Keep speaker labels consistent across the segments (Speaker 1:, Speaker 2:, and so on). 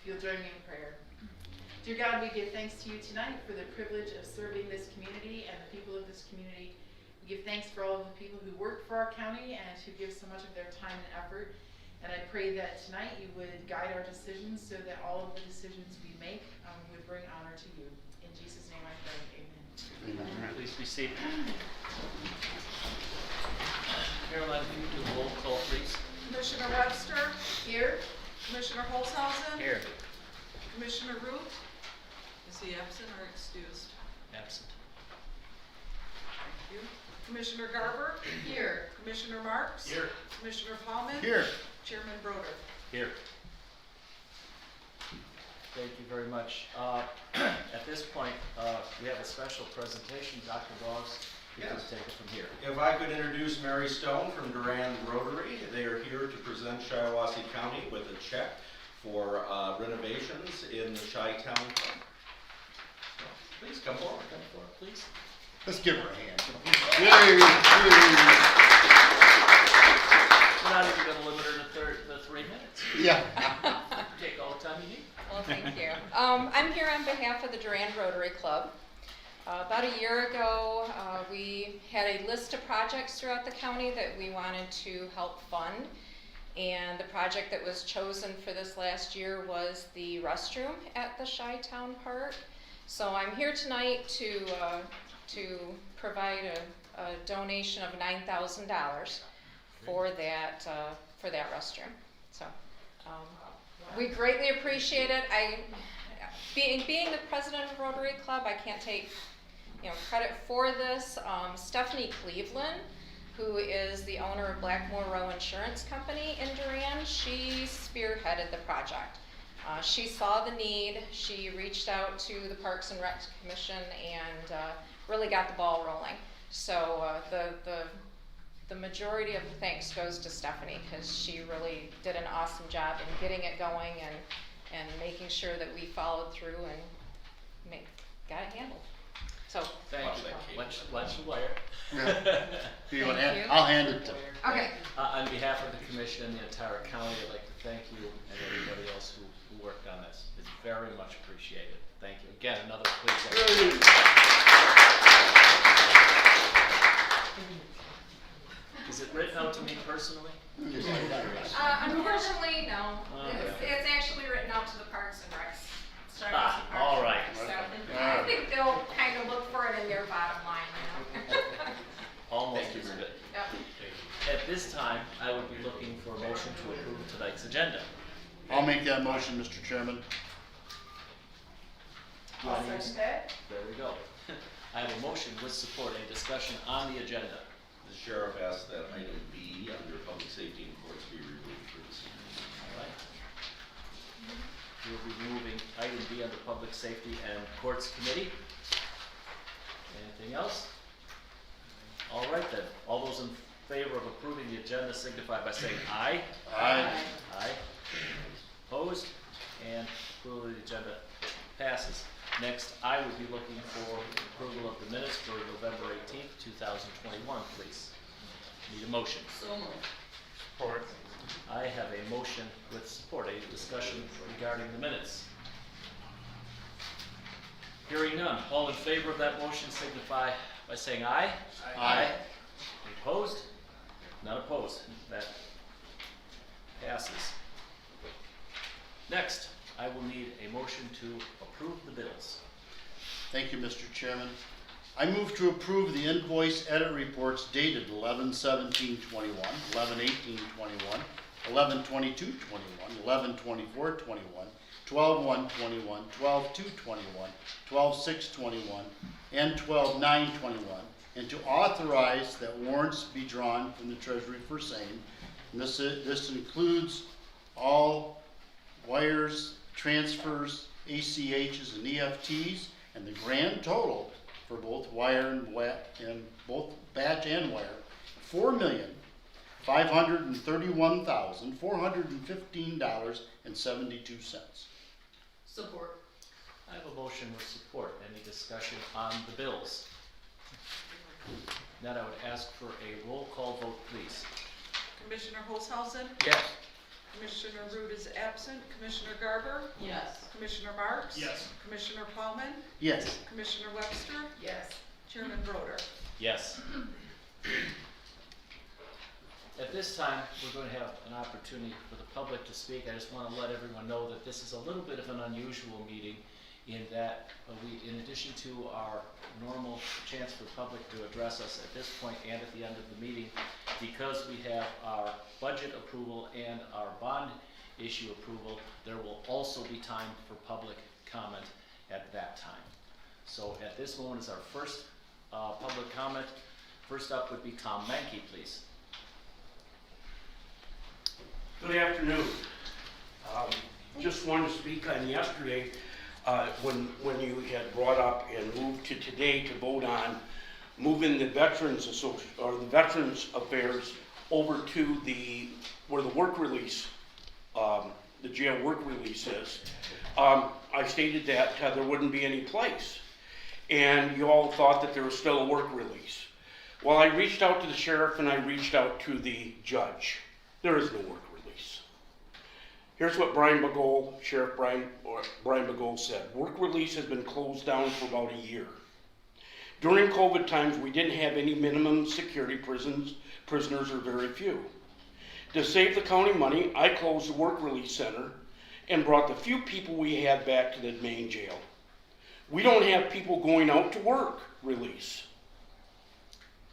Speaker 1: If you'll join me in prayer. Dear God, we give thanks to you tonight for the privilege of serving this community and the people of this community. We give thanks for all of the people who work for our county and who give so much of their time and effort. And I pray that tonight you would guide our decisions so that all of the decisions we make would bring honor to you. In Jesus' name I pray, amen.
Speaker 2: Amen. Please be seated. Caroline, can you do a roll call, please?
Speaker 3: Commissioner Webster?
Speaker 1: Here.
Speaker 3: Commissioner Holzhausen?
Speaker 2: Here.
Speaker 3: Commissioner Root? Is he absent or excused?
Speaker 2: Absent.
Speaker 3: Thank you. Commissioner Garber?
Speaker 1: Here.
Speaker 3: Commissioner Marks?
Speaker 2: Here.
Speaker 3: Commissioner Paulman?
Speaker 4: Here.
Speaker 3: Chairman Broder?
Speaker 2: Here. Thank you very much. At this point, we have a special presentation. Dr. Boggs, you can take it from here.
Speaker 4: If I could introduce Mary Stone from Durand Rotary. They are here to present Shiawassee County with a check for renovations in the Chi-Town Park. So, please come forward.
Speaker 2: Come forward, please.
Speaker 4: Let's give her a hand.
Speaker 2: We're not even going to limit her to 3 minutes.
Speaker 4: Yeah.
Speaker 2: Take all the time you need.
Speaker 5: Well, thank you. I'm here on behalf of the Durand Rotary Club. About a year ago, we had a list of projects throughout the county that we wanted to help fund. And the project that was chosen for this last year was the restroom at the Chi-Town Park. So I'm here tonight to provide a donation of $9,000 for that restroom. So we greatly appreciate it. Being the president of Rotary Club, I can't take credit for this. Stephanie Cleveland, who is the owner of Blackmore Row Insurance Company in Durand, she spearheaded the project. She saw the need, she reached out to the Parks and Rec Commission and really got the ball rolling. So the majority of the thanks goes to Stephanie because she really did an awesome job in getting it going and making sure that we followed through and got it handled. So
Speaker 2: Thank you. Lunch and wire.
Speaker 4: Do you want to
Speaker 5: Thank
Speaker 4: hand?
Speaker 5: you.
Speaker 4: I'll hand it to her.
Speaker 5: okay.
Speaker 2: On behalf of the commission and the entire county, I'd like to thank you and everybody else who worked on this. It's very much appreciated. Thank you. Again, another please. Is it written out to me personally?
Speaker 5: Unfortunately, no. It's actually written out to the Parks and Recs.
Speaker 2: All right.
Speaker 5: So I think they'll kind of look for it in their bottom line.
Speaker 2: Almost as good.
Speaker 5: Yep.
Speaker 2: At this time, I would be looking for a motion to approve tonight's agenda.
Speaker 4: I'll make that motion, Mr. Chairman.
Speaker 1: I'll second that.
Speaker 2: There we go. I have a motion with support. Any discussion on the agenda?
Speaker 4: The sheriff asked that item B under public safety and courts be removed for this evening.
Speaker 2: All right. We'll be moving item B under Public Safety and Courts Committee. Anything else? All right then. All those in favor of approving the agenda signify by saying aye.
Speaker 4: Aye.
Speaker 2: Aye. Opposed? And approval of the agenda passes. Next, I would be looking for approval of the minutes for November 18th, 2021, please. Need a motion.
Speaker 3: So moved.
Speaker 4: Support.
Speaker 2: I have a motion with support. Any discussion regarding the minutes? Hearing none. All in favor of that motion signify by saying aye.
Speaker 4: Aye.
Speaker 2: Any opposed? None opposed. That passes. Next, I will need a motion to approve the bills.
Speaker 4: Thank you, Mr. Chairman. I move to approve the invoice edit reports dated 11/17/21, 11/18/21, 11/22/21, 11/24/21, 12/1/21, 12/2/21, 12/6/21, and 12/9/21, and to authorize that warrants be drawn from the treasury for same. And this includes all wires, transfers, ACHs, and EFTs, and the grand total for both wire and both batch and wire, $4,531,415.72.
Speaker 3: Support.
Speaker 2: I have a motion with support. Any discussion on the bills? Then I would ask for a roll call vote, please.
Speaker 3: Commissioner Holzhausen?
Speaker 2: Yes.
Speaker 3: Commissioner Root is absent. Commissioner Garber?
Speaker 6: Yes.
Speaker 3: Commissioner Marks?
Speaker 7: Yes.
Speaker 3: Commissioner Plowman?
Speaker 4: Yes.
Speaker 3: Commissioner Webster?
Speaker 1: Yes.
Speaker 3: Chairman Broder?
Speaker 2: Yes. At this time, we're going to have an opportunity for the public to speak. I just want to let everyone know that this is a little bit of an unusual meeting in that we, in addition to our normal chance for the public to address us at this point and at the end of the meeting, because we have our budget approval and our bond issue approval, there will also be time for public comment at that time. So at this moment is our first public comment. First up would be Tom Mankey, please.
Speaker 7: Good afternoon. Just wanted to speak on yesterday, when you had brought up and moved to today to vote on moving the Veterans Affairs over to where the work release, the jail work release is. I stated that there wouldn't be any place, and you all thought that there was still a work release. Well, I reached out to the sheriff and I reached out to the judge. There is no work release. Here's what Sheriff Brian Begole said. Work release has been closed down for about a year. During COVID times, we didn't have any minimum security prisoners or very few. To save the county money, I closed the work release center and brought the few people we had back to the main jail. We don't have people going out to work release.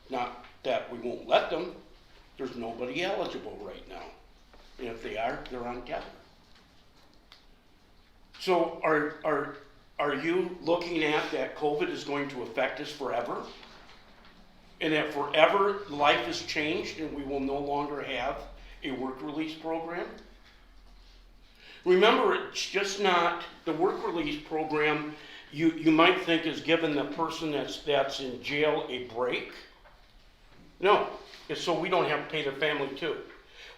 Speaker 7: Not that we won't let them. There's nobody eligible right now. And if they are, they're on tether. So are you looking at that COVID is going to affect us forever? And that forever life has changed and we will no longer have a work release program? Remember, it's just not the work release program you might think is giving the person that's in jail a break. No, it's so we don't have to pay their family too.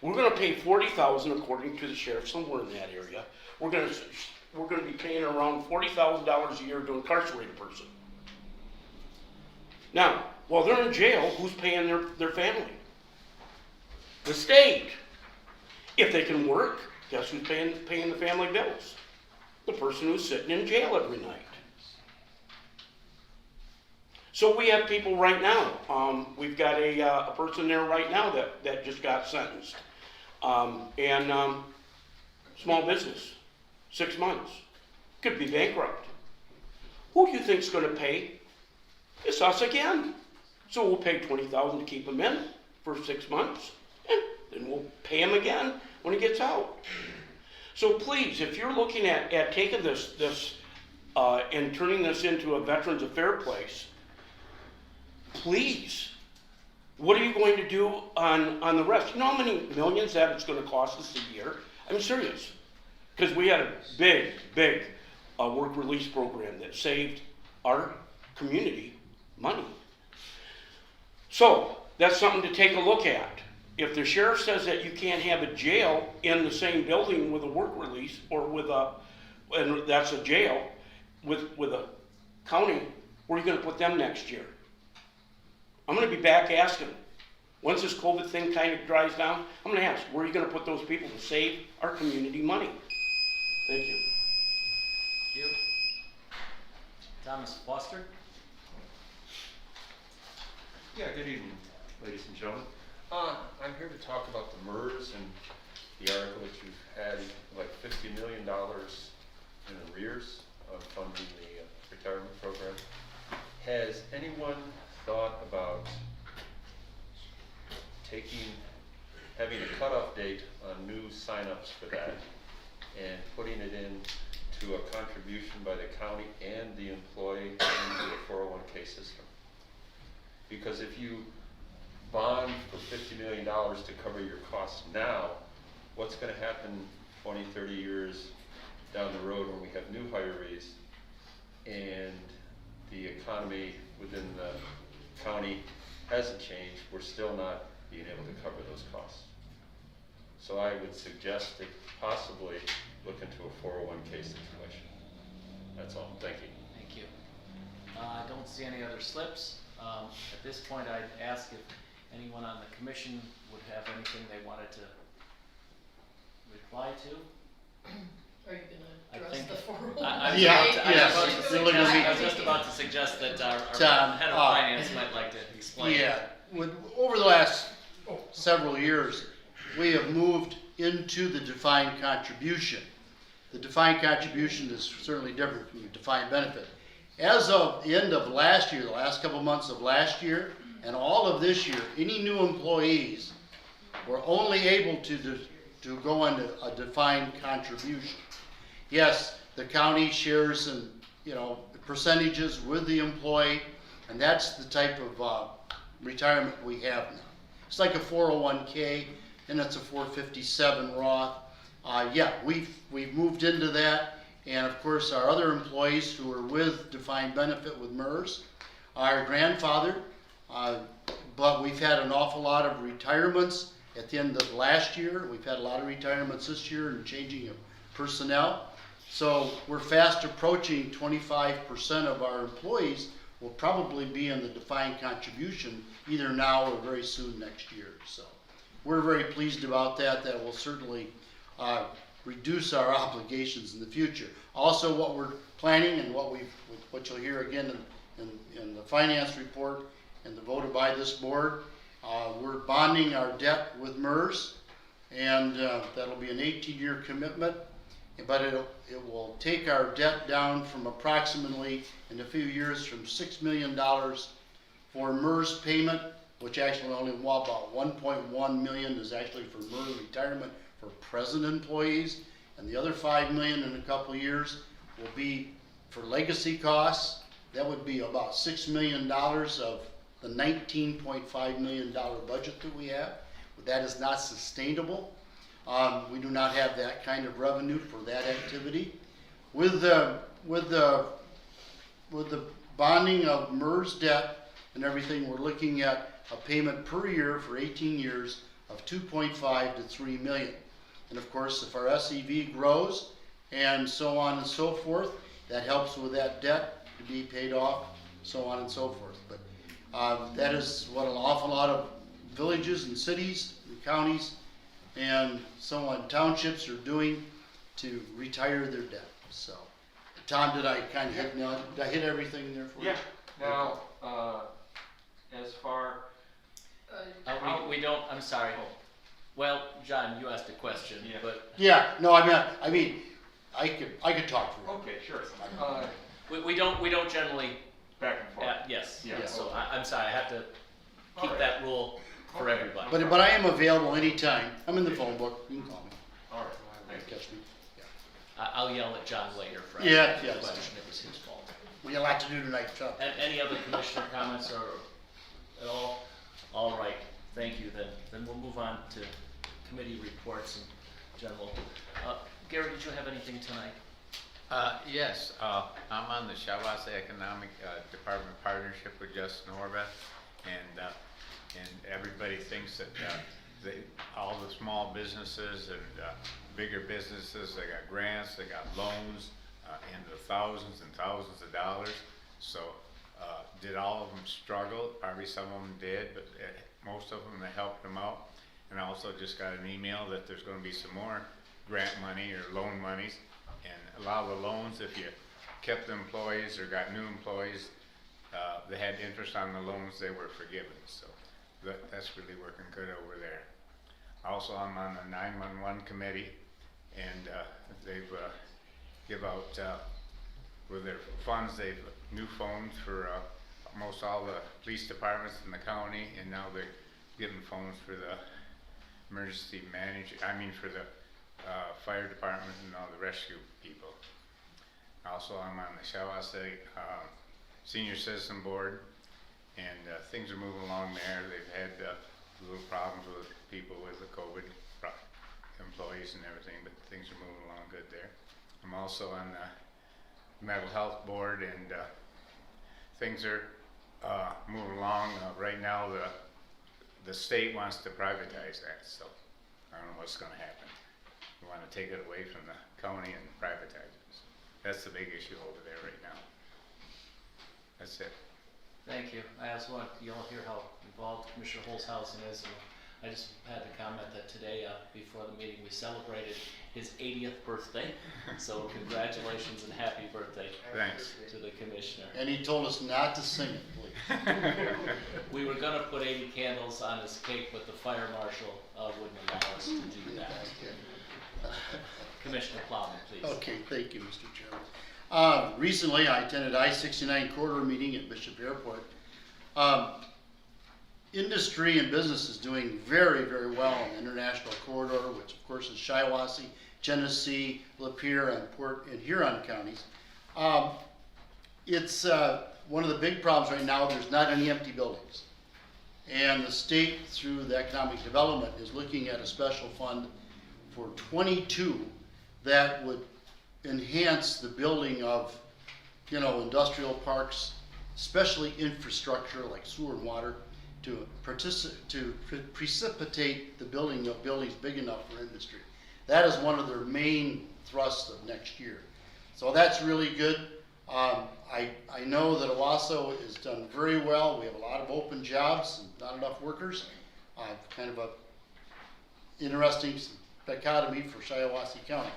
Speaker 7: We're going to pay $40,000 according to the sheriff somewhere in that area. We're going to be paying around $40,000 a year to incarcerate a person. Now, while they're in jail, who's paying their family? The state. If they can work, guess who's paying the family bills? The person who's sitting in jail every night. So we have people right now. We've got a person there right now that just got sentenced. Small business, 6 months. Could be bankrupt. Who do you think's going to pay? It's us again. So we'll pay $20,000 to keep him in for 6 months, and then we'll pay him again when he gets out. So please, if you're looking at taking this and turning this into a Veterans Affairs place, please, what are you going to do on the rest? You know how many millions that it's going to cost us a year? I'm serious. Because we had a big work release program that saved our community money. So that's something to take a look at. If the sheriff says that you can't have a jail in the same building with a work release or and that's a jail with a county, where are you going to put them next year? I'm going to be back asking. Once this COVID thing kind of dries down, I'm going to ask, where are you going to put those people to save our community money? Thank you.
Speaker 2: Thank you. Thomas Foster.
Speaker 8: Yeah, good evening, ladies and gentlemen. I'm here to talk about the MERS and the article that you've had like $50 million in arrears of funding the retirement program. Has anyone thought about having a cutoff date on new signups for that and putting it into a contribution by the county and the employee into the 401k system? Because if you bond for $50 million to cover your costs now, what's going to happen 20, 30 years down the road when we have new hirees and the economy within the county hasn't changed, we're still not being able to cover those costs. So I would suggest that possibly look into a 401k situation. That's all. Thank you.
Speaker 2: Thank you. I don't see any other slips. At this point, I'd ask if anyone on the commission would have anything they wanted to reply to?
Speaker 6: Are you
Speaker 2: I
Speaker 6: gonna address
Speaker 2: think-
Speaker 6: the 401?
Speaker 2: I was
Speaker 4: Yeah,
Speaker 2: about to- I was
Speaker 4: yes.
Speaker 2: about to
Speaker 4: You're
Speaker 2: suggest-
Speaker 4: looking at me.
Speaker 2: I was just about to suggest that our
Speaker 4: Tom,
Speaker 2: head of finance might like to explain.
Speaker 4: Yeah, over the last several years, we have moved into the defined contribution. The defined contribution is certainly different from the defined benefit. As of the end of last year, the last couple months of last year, and all of this year, any new employees were only able to go into a defined contribution. Yes, the county shares some, percentages with the employee, and that's the type of retirement we have now. It's like a 401k, and it's a 457 Roth. Yeah, we've moved into that, and of course, our other employees who are with defined benefit with MERS are grandfathered, but we've had an awful lot of retirements at the end of last year. We've had a lot of retirements this year and changing of personnel. So we're fast approaching 25% of our employees will probably be in the defined contribution either now or very soon next year. So we're very pleased about that. That will certainly reduce our obligations in the future. Also, what we're planning and what you'll hear again in the finance report and the voted by this board, we're bonding our debt with MERS, and that'll be an 18-year commitment. But it will take our debt down from approximately, in a few years, from $6 million for MERS payment, which actually only about 1.1 million is actually for MERS retirement for present employees, and the other 5 million in a couple of years will be for legacy costs. That would be about $6 million of the $19.5 million budget that we have. But that is not sustainable. We do not have that kind of revenue for that activity. With the bonding of MERS debt and everything, we're looking at a payment per year for 18 years of 2.5 to 3 million. And of course, if our SEV grows and so on and so forth, that helps with that debt to be paid off, so on and so forth. But that is what an awful lot of villages and cities and counties and so on, townships are doing to retire their debt. So, Tom, did I kind of did I hit everything there for you?
Speaker 8: Yeah. Now, as far,
Speaker 2: We don't, I'm sorry. Well, John, you asked a question,
Speaker 8: Yeah.
Speaker 2: but
Speaker 4: Yeah, no, I mean, I could talk for you.
Speaker 8: okay, sure.
Speaker 2: we don't generally,
Speaker 8: Back and forth.
Speaker 2: yes.
Speaker 8: Yeah.
Speaker 2: So I'm sorry, I have to keep
Speaker 8: Alright.
Speaker 2: that rule for
Speaker 8: Okay.
Speaker 2: everybody.
Speaker 4: But I am available anytime. I'm in the phone book. You can call me.
Speaker 8: All right, thank you.
Speaker 4: Catch me.
Speaker 2: I'll yell at John later for
Speaker 4: Yeah,
Speaker 2: asking
Speaker 4: yeah,
Speaker 2: the
Speaker 4: it's
Speaker 2: question, it was his fault.
Speaker 4: We got a lot to do tonight, so.
Speaker 2: And any other commissioner comments or at all? All right, thank you, then we'll move on to committee reports in general. Gary, did you have anything tonight?
Speaker 9: Yes, I'm on the Shiawassee Economic Department partnership with Justin Horvath, and everybody thinks that all the small businesses and bigger businesses, they got grants, they got loans in the thousands and thousands of dollars. So did all of them struggle? Probably some of them did, but most of them, they helped them out. And I also just got an email that there's going to be some more grant money or loan monies. And a lot of the loans, if you kept the employees or got new employees, they had interest on the loans they were forgiven. So that's really working good over there. Also, I'm on the 911 committee, and they've give out with their funds. They've new phones for almost all the police departments in the county, and now they're giving phones for the emergency manager. I mean, for the fire department and all the rescue people. Also, I'm on the Shiawassee Senior Citizen Board, and things are moving along there. They've had little problems with people with the COVID employees and everything, but things are moving along good there. I'm also on the Mental Health Board, and things are moving along. Right now, the state wants to privatize that, so I don't know what's going to happen. We want to take it away from the county and privatize it. So that's the big issue over there right now. That's it.
Speaker 2: Thank you. I also want you all hear how involved Commissioner Holzhausen is. And I just had to comment that today, before the meeting, we celebrated his 80th birthday. So congratulations and happy birthday
Speaker 9: Thanks.
Speaker 2: to the commissioner.
Speaker 4: And he told us not to sing it, please.
Speaker 2: We were gonna put 80 candles on his cake, but the fire marshal wouldn't allow us to do that. Commissioner Plowman, please.
Speaker 4: Okay, thank you, Mr. Chairman. Recently, I attended I-69 corridor meeting at Bishop Airport. Industry and business is doing very, very well in the international corridor, which of course is Shiawassee, Genesee, Lapeer, and Huron counties. It's one of the big problems right now. There's not any empty buildings. And the state, through the economic development, is looking at a special fund for 22 that would enhance the building of, industrial parks, especially infrastructure like sewer and water, to precipitate the building of buildings big enough for industry. That is one of their main thrusts of next year. So that's really good. I know that Owasso has done very well. We have a lot of open jobs and not enough workers. Kind of a interesting dichotomy for Shiawassee County.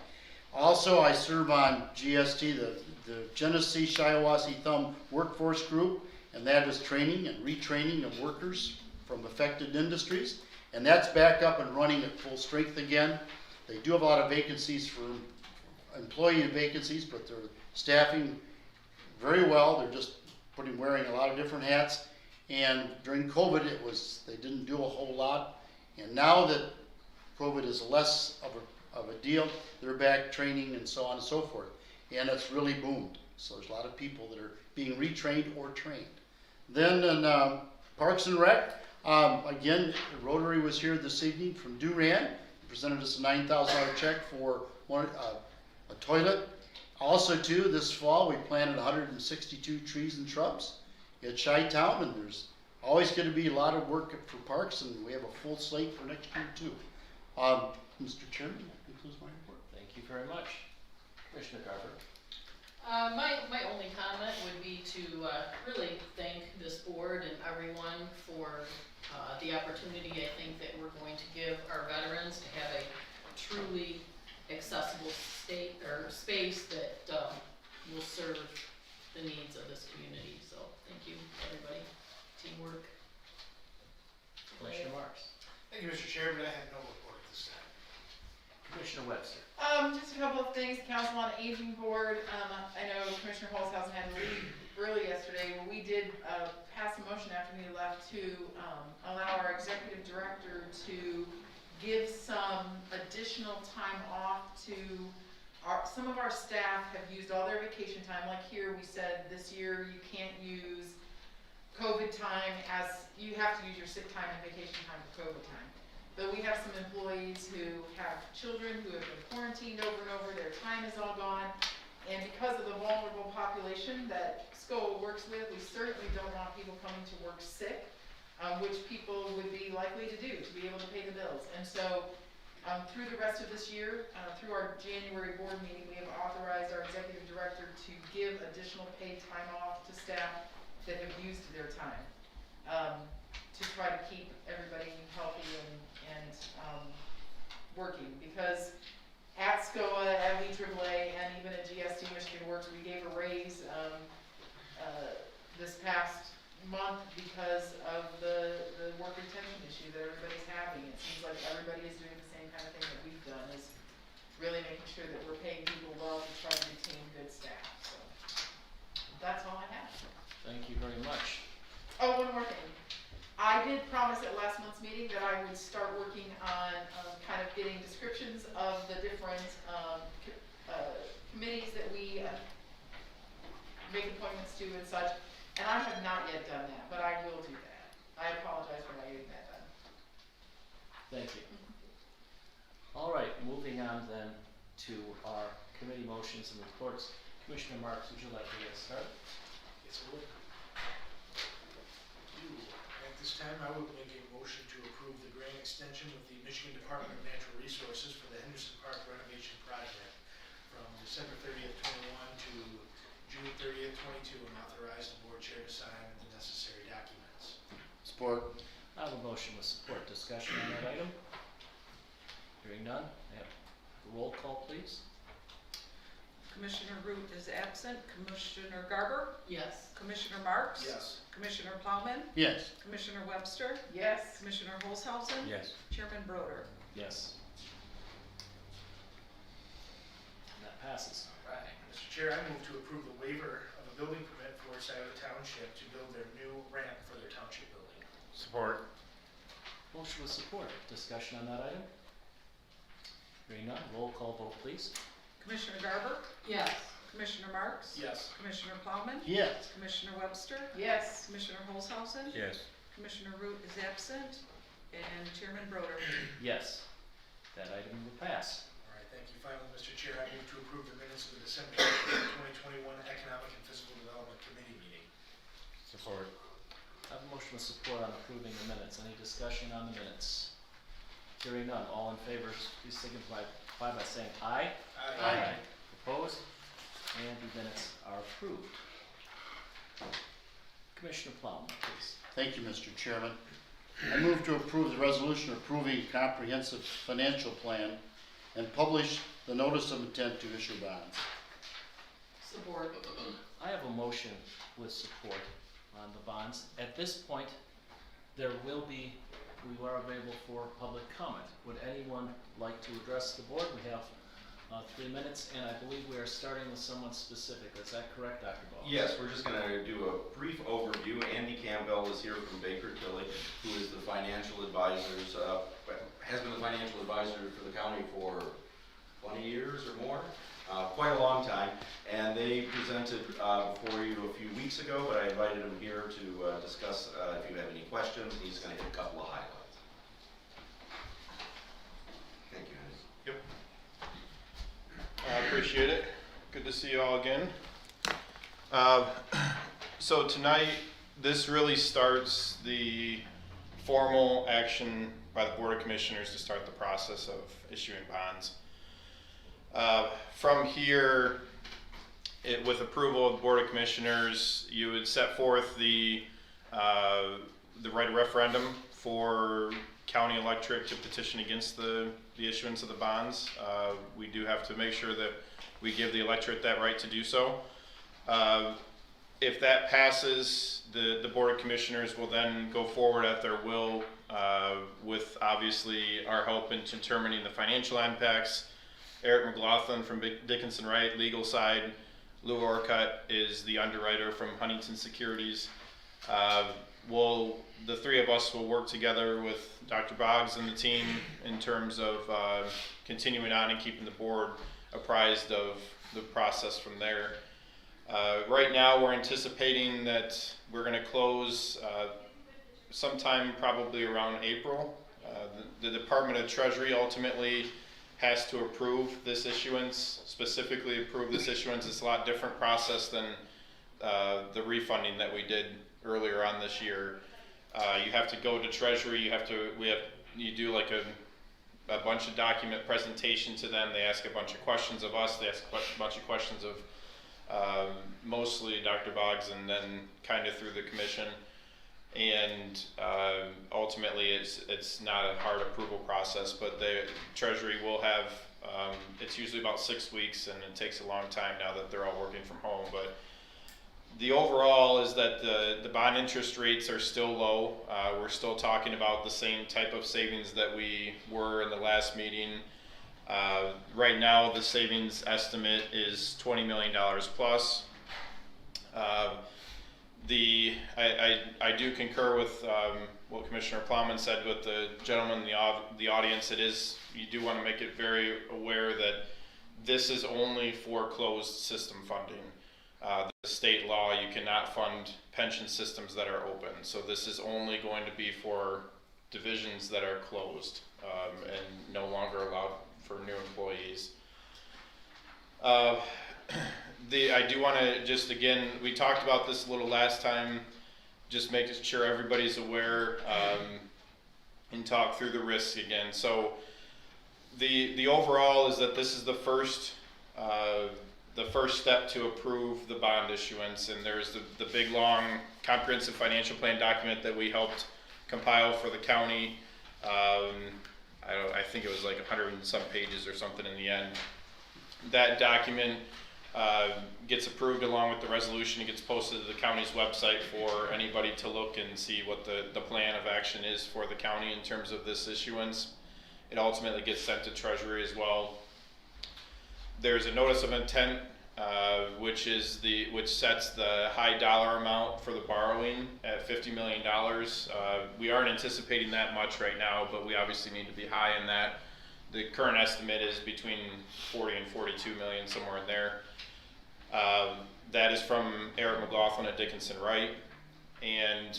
Speaker 4: Also, I serve on GST, the Genesee Shiawassee Thumb Workforce Group, and that is training and retraining of workers from affected industries. And that's back up and running at full strength again. They do have a lot of vacancies for employee vacancies, but they're staffing very well. They're just wearing a lot of different hats. And during COVID, they didn't do a whole lot. And now that COVID is less of a deal, they're back training and so on and so forth. And it's really boomed. So there's a lot of people that are being retrained or trained. Then in Parks and Rec, again, Rotary was here this evening from Durand, presented us a $9,000 check for a toilet. Also too, this fall, we planted 162 trees and shrubs at Chi-Town, and there's always going to be a lot of work for parks, and we have a full slate for next year too. Mr. Chairman, that concludes my report.
Speaker 2: Thank you very much. Commissioner Garber.
Speaker 6: My only comment would be to really thank this board and everyone for the opportunity I think that we're going to give our veterans to have a truly accessible space that will serve the needs of this community. So thank you, everybody. Teamwork.
Speaker 2: Commissioner Marks.
Speaker 10: Thank you, Mr. Chairman. I have no report at this time.
Speaker 2: Commissioner Webster.
Speaker 1: Just a couple of things. Council on Aging Board. I know Commissioner Holzhausen had to leave early yesterday, but we did pass a motion after he left to allow our executive director to give some additional time off to some of our staff have used all their vacation time. Like here, we said this year you can't use COVID time as you have to use your sick time and vacation time for COVID time. But we have some employees who have children who have been quarantined over and over, their time is all gone. And because of the vulnerable population that SCOA works with, we certainly don't want people coming to work sick, which people would be likely to do to be able to pay the bills. And so through the rest of this year, through our January board meeting, we have authorized our executive director to give additional paid time off to staff that have used their time to try to keep everybody healthy and working. Because at SCOA, at VAAA, and even at GST Michigan Works, we gave a raise this past month because of the work retention issue that everybody's having. It seems like everybody is doing the same kind of thing that we've done, is really making sure that we're paying people well to try to retain good staff. So that's all I have.
Speaker 2: Thank you very much.
Speaker 1: Oh, one more thing. I did promise at last month's meeting that I would start working on kind of getting descriptions of the different committees that we make appointments to and such. And I have not yet done that, but I will do that. I apologize for not getting that done.
Speaker 2: Thank you. All right, moving on then to our committee motions and reports. Commissioner Marks, would you like to get started?
Speaker 10: Yes, I would. At this time, I would make a motion to approve the grant extension with the Michigan Department of Natural Resources for the Henderson Park renovation project from December 30th, 21 to June 30th, 22, and authorize the board chair to sign the necessary documents.
Speaker 4: Support.
Speaker 2: I have a motion with support. Discussion on that item? Hearing none, may I have a roll call, please?
Speaker 3: Commissioner Root is absent. Commissioner Garber?
Speaker 6: Yes.
Speaker 3: Commissioner Marks?
Speaker 10: Yes.
Speaker 3: Commissioner Plowman?
Speaker 4: Yes.
Speaker 3: Commissioner Webster?
Speaker 1: Yes.
Speaker 3: Commissioner Holzhausen?
Speaker 9: Yes.
Speaker 3: Chairman Broder?
Speaker 2: Yes. And that passes.
Speaker 10: Right. Mr. Chair, I move to approve the waiver of a building permit for Shiawassee Township to build their new ramp for their township building.
Speaker 9: Support.
Speaker 2: Motion with support. Discussion on that item? Hearing none, roll call vote, please.
Speaker 3: Commissioner Garber?
Speaker 6: Yes.
Speaker 3: Commissioner Marks?
Speaker 10: Yes.
Speaker 3: Commissioner Plowman?
Speaker 4: Yes.
Speaker 3: Commissioner Webster?
Speaker 1: Yes.
Speaker 3: Commissioner Holzhausen?
Speaker 9: Yes.
Speaker 3: Commissioner Root is absent. And Chairman Broder?
Speaker 2: Yes. That item will pass.
Speaker 10: All right, thank you. Finally, Mr. Chair, I move to approve the minutes of the December 2021 Economic and Physical Development Committee meeting.
Speaker 9: Support.
Speaker 2: I have a motion with support on approving the minutes. Any discussion on the minutes? Hearing none, all in favor, please signify by saying aye.
Speaker 1: Aye.
Speaker 2: Opposed? And the minutes are approved. Commissioner Plowman, please.
Speaker 4: Thank you, Mr. Chairman. I move to approve the resolution approving comprehensive financial plan and publish the notice of intent to issue bonds.
Speaker 6: Support.
Speaker 2: I have a motion with support on the bonds. At this point, we are available for public comment. Would anyone like to address the board? We have 3 minutes, and I believe we are starting with someone specific. Is that correct, Dr. Ball?
Speaker 11: Yes, we're just going to do a brief overview. Andy Campbell is here from Baker Tilly, who is the financial advisors, has been the financial advisor for the county for 20 years or more, quite a long time. And they presented before you a few weeks ago, but I invited him here to discuss if you have any questions. He's going to hit a couple of highlights. Thank you, Andy.
Speaker 12: Yep. I appreciate it. Good to see you all again. So tonight, this really starts the formal action by the Board of Commissioners to start the process of issuing bonds. From here, with approval of the Board of Commissioners, you would set forth the right of referendum for county electorate to petition against the issuance of the bonds. We do have to make sure that we give the electorate that right to do so. If that passes, the Board of Commissioners will then go forward at their will with obviously our help in determining the financial impacts. Eric McLaughlin from Dickinson Wright, legal side. Lou Orcutt is the underwriter from Huntington Securities. The three of us will work together with Dr. Boggs and the team in terms of continuing on and keeping the board apprised of the process from there. Right now we're anticipating that we're going to close sometime probably around April. The Department of Treasury ultimately has to approve this issuance, specifically approve this issuance. It's a lot different process than the refunding that we did earlier on this year. You have to go to Treasury, you do like a bunch of document presentation to them. They ask a bunch of questions of us, they ask a bunch of questions of mostly Dr. Boggs and then kind of through the commission. And ultimately it's not a hard approval process, but the Treasury will have, it's usually about 6 weeks, and it takes a long time now that they're all working from home. But the overall is that the bond interest rates are still low. We're still talking about the same type of savings that we were in the last meeting. Right now the savings estimate is $20 million plus. I do concur with what Commissioner Plowman said with the gentleman in the audience. You do want to make it very aware that this is only for closed system funding. The state law, you cannot fund pension systems that are open. So this is only going to be for divisions that are closed and no longer allowed for new employees. I do want to just, again, we talked about this a little last time, just making sure everybody's aware and talk through the risks again. So the overall is that this is the first step to approve the bond issuance, and there's the big long comprehensive financial plan document that we helped compile for the county. I think it was like 100 and some pages or something in the end. That document gets approved along with the resolution. It gets posted to the county's website for anybody to look and see what the plan of action is for the county in terms of this issuance. It ultimately gets sent to Treasury as well. There's a notice of intent, which sets the high dollar amount for the borrowing at $50 million. We aren't anticipating that much right now, but we obviously need to be high in that. The current estimate is between 40 and 42 million, somewhere in there. That is from Eric McLaughlin at Dickinson Wright. And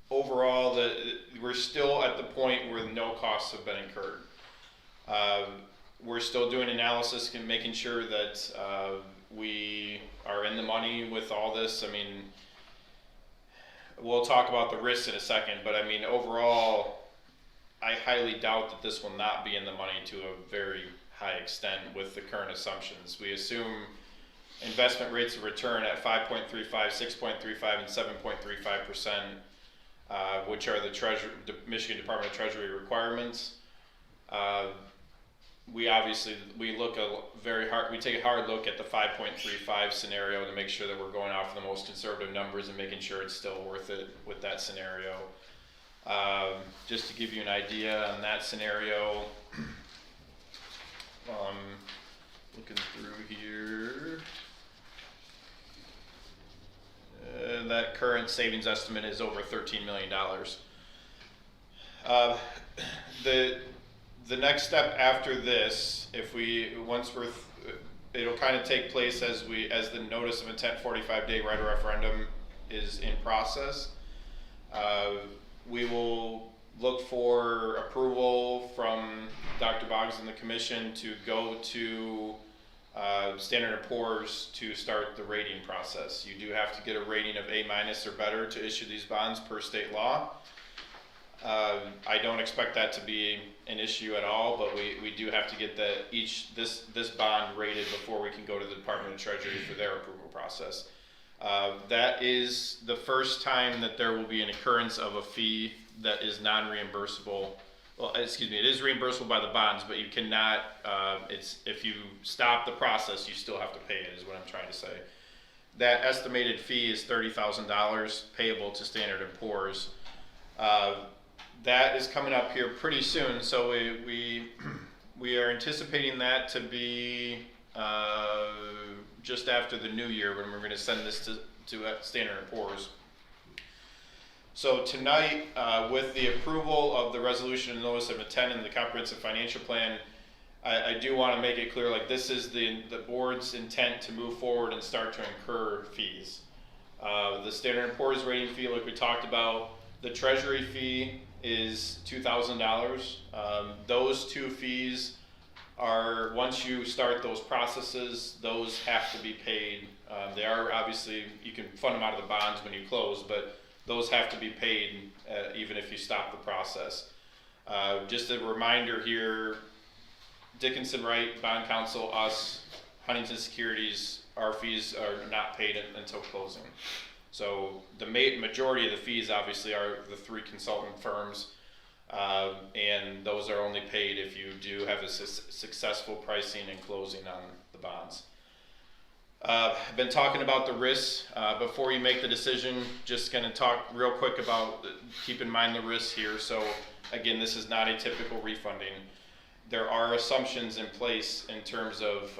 Speaker 12: overall, we're still at the point where no costs have been incurred. We're still doing analysis and making sure that we are in the money with all this. I mean, we'll talk about the risks in a second, but I mean, overall, I highly doubt that this will not be in the money to a very high extent with the current assumptions. We assume investment rates of return at 5.35, 6.35, and 7.35%, which are the Michigan Department of Treasury requirements. We take a hard look at the 5.35 scenario to make sure that we're going off the most conservative numbers and making sure it's still worth it with that scenario. Just to give you an idea on that scenario, looking through here, that current savings estimate is over $13 million. The next step after this, it'll kind of take place as the notice of intent 45-day right of referendum is in process. We will look for approval from Dr. Boggs and the commission to go to Standard & Poor's to start the rating process. You do have to get a rating of A- or better to issue these bonds per state law. I don't expect that to be an issue at all, but we do have to get this bond rated before we can go to the Department of Treasury for their approval process. That is the first time that there will be an occurrence of a fee that is non-reimbursable. Well, excuse me, it is reimbursable by the bonds, but you cannot, if you stop the process, you still have to pay it, is what I'm trying to say. That estimated fee is $30,000 payable to Standard & Poor's. That is coming up here pretty soon, so we are anticipating that to be just after the new year when we're going to send this to Standard & Poor's. So tonight, with the approval of the resolution and notice of intent and the comprehensive financial plan, I do want to make it clear, like, this is the board's intent to move forward and start to incur fees. The Standard & Poor's rating fee, like we talked about, the Treasury fee is $2,000. Those two fees are, once you start those processes, those have to be paid. They are obviously, you can fund them out of the bonds when you close, but those have to be paid even if you stop the process. Just a reminder here, Dickinson Wright, Bond Counsel, us, Huntington Securities, our fees are not paid until closing. So the majority of the fees obviously are the three consultant firms, and those are only paid if you do have a successful pricing and closing on the bonds. I've been talking about the risks. Before you make the decision, just going to talk real quick about, keep in mind the risks here. So again, this is not a typical refunding. There are assumptions in place in terms of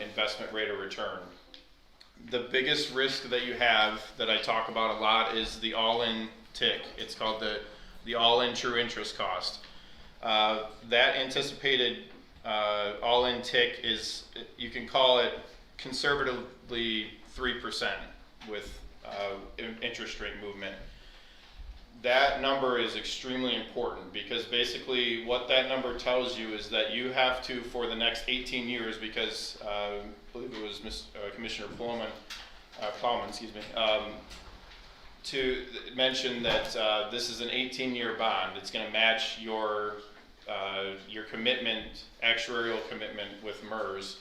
Speaker 12: investment rate of return. The biggest risk that you have that I talk about a lot is the all-in TIC. It's called the all-in true interest cost. That anticipated all-in TIC is, you can call it conservatively 3% with interest rate movement. That number is extremely important because basically what that number tells you is that you have to, for the next 18 years, because I believe it was Commissioner Plowman, to mention that this is an 18-year bond. It's going to match your commitment, actuarial commitment with MERS.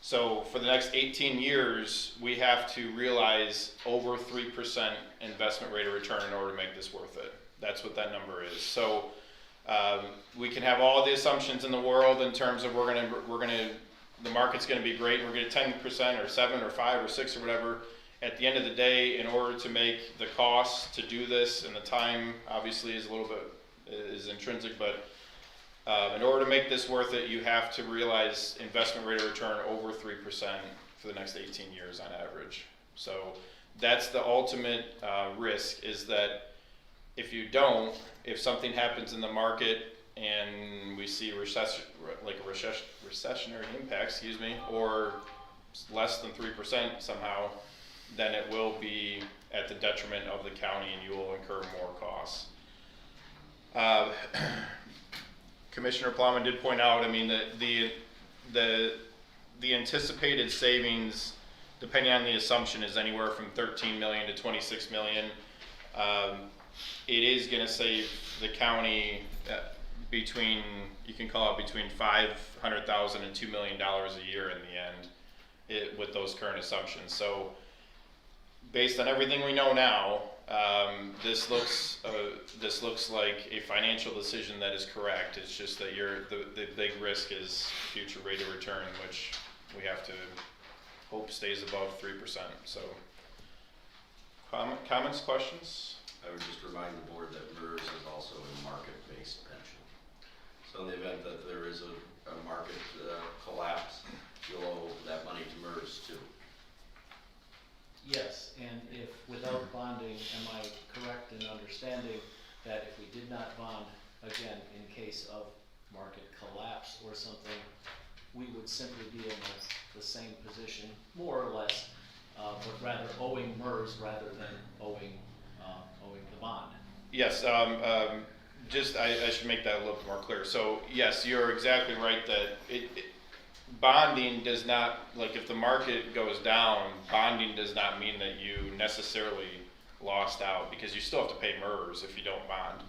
Speaker 12: So for the next 18 years, we have to realize over 3% investment rate of return in order to make this worth it. That's what that number is. So we can have all the assumptions in the world in terms of the market's gonna be great, and we're gonna get 10% or 7 or 5 or 6 or whatever. At the end of the day, in order to make the cost to do this, and the time obviously is a little bit is intrinsic, but in order to make this worth it, you have to realize investment rate of return over 3% for the next 18 years on average. So that's the ultimate risk, is that if you don't, if something happens in the market and we see recessionary impact, or less than 3% somehow, then it will be at the detriment of the county and you will incur more costs. Commissioner Plowman did point out, I mean, that the anticipated savings, depending on the assumption, is anywhere from 13 million to 26 million. It is going to save the county between, you can call it between $500,000 and $2 million a year in the end, with those current assumptions. So based on everything we know now, this looks like a financial decision that is correct. It's just that the big risk is future rate of return, which we have to hope stays above 3%. So comments, questions?
Speaker 11: I would just remind the board that MERS is also a market-based pension. So in the event that there is a market collapse, you'll owe that money to MERS too.
Speaker 2: Yes, and if without bonding, am I correct in understanding that if we did not bond, again, in case of market collapse or something, we would simply be in the same position, more or less, but rather owing MERS rather than owing the bond?
Speaker 12: Yes, I should make that a little bit more clear. So yes, you're exactly right that bonding does not, like if the market goes down, bonding does not mean that you necessarily lost out, because you still have to pay MERS if you don't bond.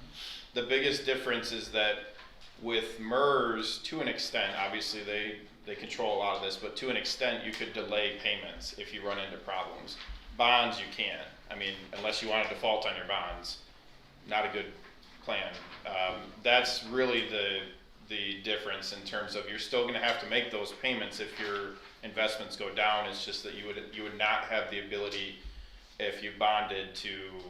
Speaker 12: The biggest difference is that with MERS, to an extent, obviously they control a lot of this, but to an extent you could delay payments if you run into problems. Bonds you can't. I mean, unless you want to default on your bonds, not a good plan. That's really the difference in terms of you're still going to have to make those payments if your investments go down. It's just that you would not have the ability, if you bonded, to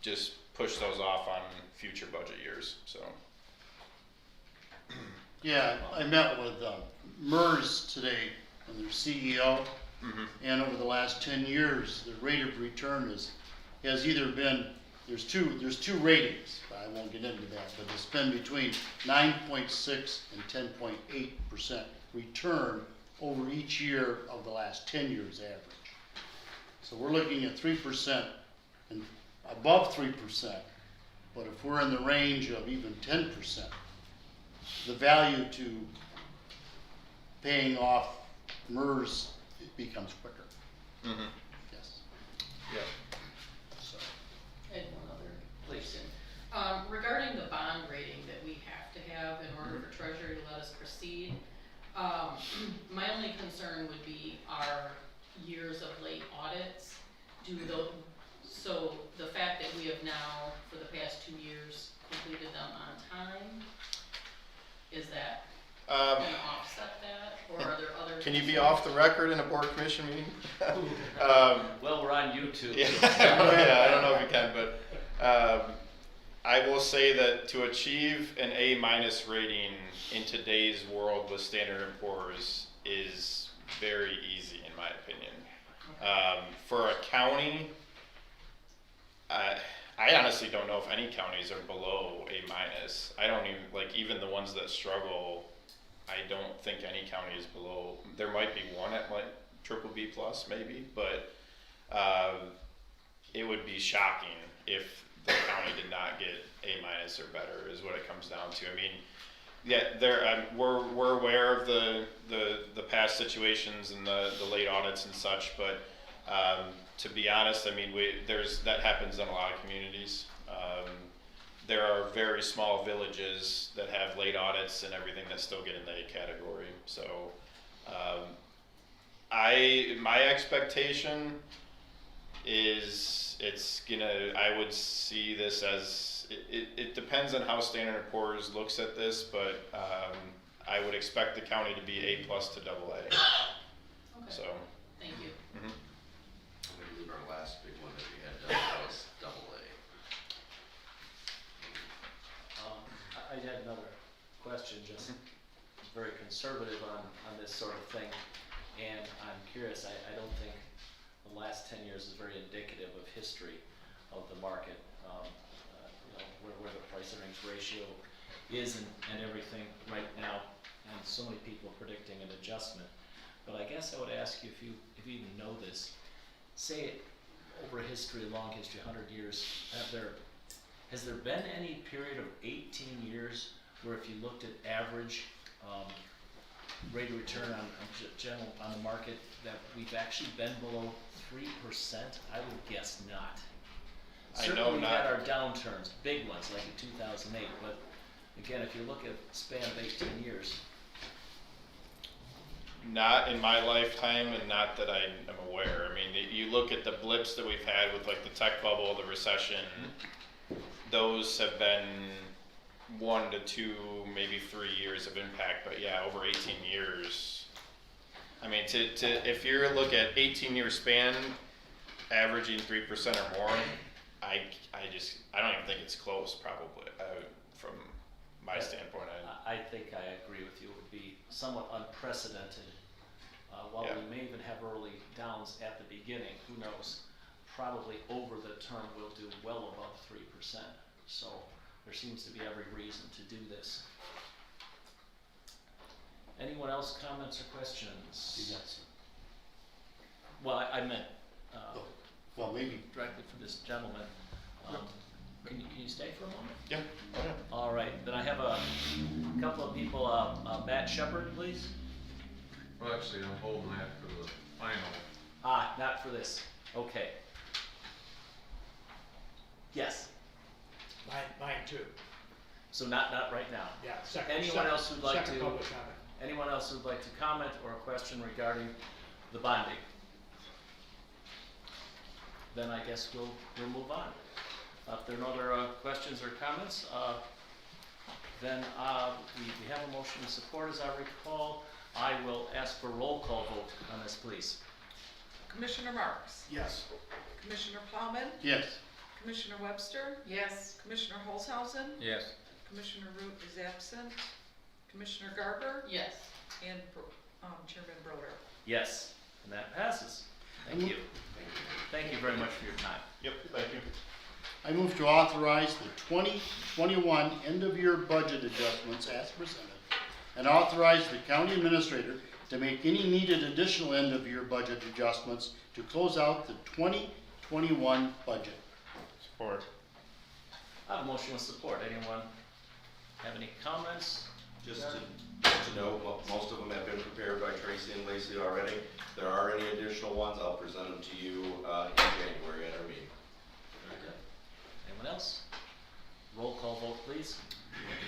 Speaker 12: just push those off on future budget years. So
Speaker 4: Yeah, I met with MERS today, and their CEO, and over the last 10 years, the rate of return has either been, there's two ratings, I won't get into that, but it's been between 9.6 and 10.8% return over each year of the last 10 years average. So we're looking at 3% and above 3%, but if we're in the range of even 10%, the value to paying off MERS, it becomes quicker. Yes.
Speaker 12: Yeah.
Speaker 4: So.
Speaker 6: And one other question. Regarding the bond rating that we have to have in order for Treasury to let us proceed, my only concern would be our years of late audits. So the fact that we have now, for the past 2 years, completed them on time, is that going to offset that, or are there other?
Speaker 12: Can you be off the record in a board commission meeting?
Speaker 2: Well, we're on YouTube.
Speaker 12: Yeah, yeah, I don't know if you can, but I will say that to achieve an A- rating in today's world with Standard & Poor's is very easy, in my opinion. For a county, I honestly don't know if any counties are below A-. I don't even the ones that struggle, I don't think any county is below. There might be one at like BBB plus maybe, but it would be shocking if the county did not get A- or better, is what it comes down to. I mean, yeah, we're aware of the past situations and the late audits and such, but to be honest, I mean, that happens in a lot of communities. There are very small villages that have late audits and everything that still get in the A category. So My expectation is I would see this as, it depends on how Standard & Poor's looks at this, but, I would expect the county to be A+ to AA.
Speaker 6: Okay,
Speaker 12: So,
Speaker 6: thank you.
Speaker 11: I believe our last big one that we had done was AA.
Speaker 2: I had another question, just very conservative on this sort of thing. And I'm curious, I don't think the last 10 years is very indicative of history of the market. Where the price earnings ratio is and everything right now, and so many people predicting an adjustment. But I guess I would ask you if you even know this, say over a long history, 100 years, has there been any period of 18 years where if you looked at average rate of return on the market that we've actually been below 3%? I would guess not. Certainly we've had our downturns, big ones like in 2008, but again, if you look at a span of 18 years.
Speaker 12: not in my lifetime, and not that I am aware. I mean, you look at the blips that we've had with like the tech bubble, the recession, those have been 1 to 2, maybe 3 years of impact, but yeah, over 18 years. I mean, if you're looking at 18-year span, averaging 3% or more, I don't even think it's close, probably, from my standpoint.
Speaker 2: I think I agree with you. It would be somewhat unprecedented. While
Speaker 12: Yeah.
Speaker 2: we may even have early downs at the beginning, who knows? Probably over the term we'll do well above 3%. So there seems to be every reason to do this. Anyone else, comments or questions?
Speaker 4: Yes.
Speaker 2: Well, I meant
Speaker 4: Well, maybe.
Speaker 2: directly for this gentleman. Can you stay for a moment?
Speaker 12: Yeah.
Speaker 2: All right, then I have a couple of people. Matt Shepard, please.
Speaker 13: Well, actually, I'm holding that for the final.
Speaker 2: Not for this. Okay. Yes.
Speaker 10: Mine too.
Speaker 2: So not right now.
Speaker 10: Yeah.
Speaker 2: Anyone else who'd like
Speaker 10: second
Speaker 2: to?
Speaker 10: public comment.
Speaker 2: Anyone else who'd like to comment or a question regarding the bonding? Then I guess we'll move on. If there are no other questions or comments, then we have a motion to support, as I recall. I will ask for a roll call vote on this, please.
Speaker 3: Commissioner Marks?
Speaker 10: Yes.
Speaker 3: Commissioner Plowman?
Speaker 4: Yes.
Speaker 3: Commissioner Webster?
Speaker 1: Yes.
Speaker 3: Commissioner Holzhausen?
Speaker 9: Yes.
Speaker 3: Commissioner Root is absent. Commissioner Garber?
Speaker 6: Yes.
Speaker 3: And Chairman Broder.
Speaker 2: Yes, and that passes. Thank you. Thank you very much for your time.
Speaker 12: Yep, thank you.
Speaker 4: I move to authorize the 2021 end-of-year budget adjustments as presented, and authorize the county administrator to make any needed additional end-of-year budget adjustments to close out the 2021 budget.
Speaker 12: Support.
Speaker 2: I have a motion with support. Anyone have any comments?
Speaker 11: Just to note, most of them have been prepared by Tracy and Lacey already. If there are any additional ones, I'll present them to you in January at our meeting.
Speaker 2: Very good. Anyone else? Roll call vote, please.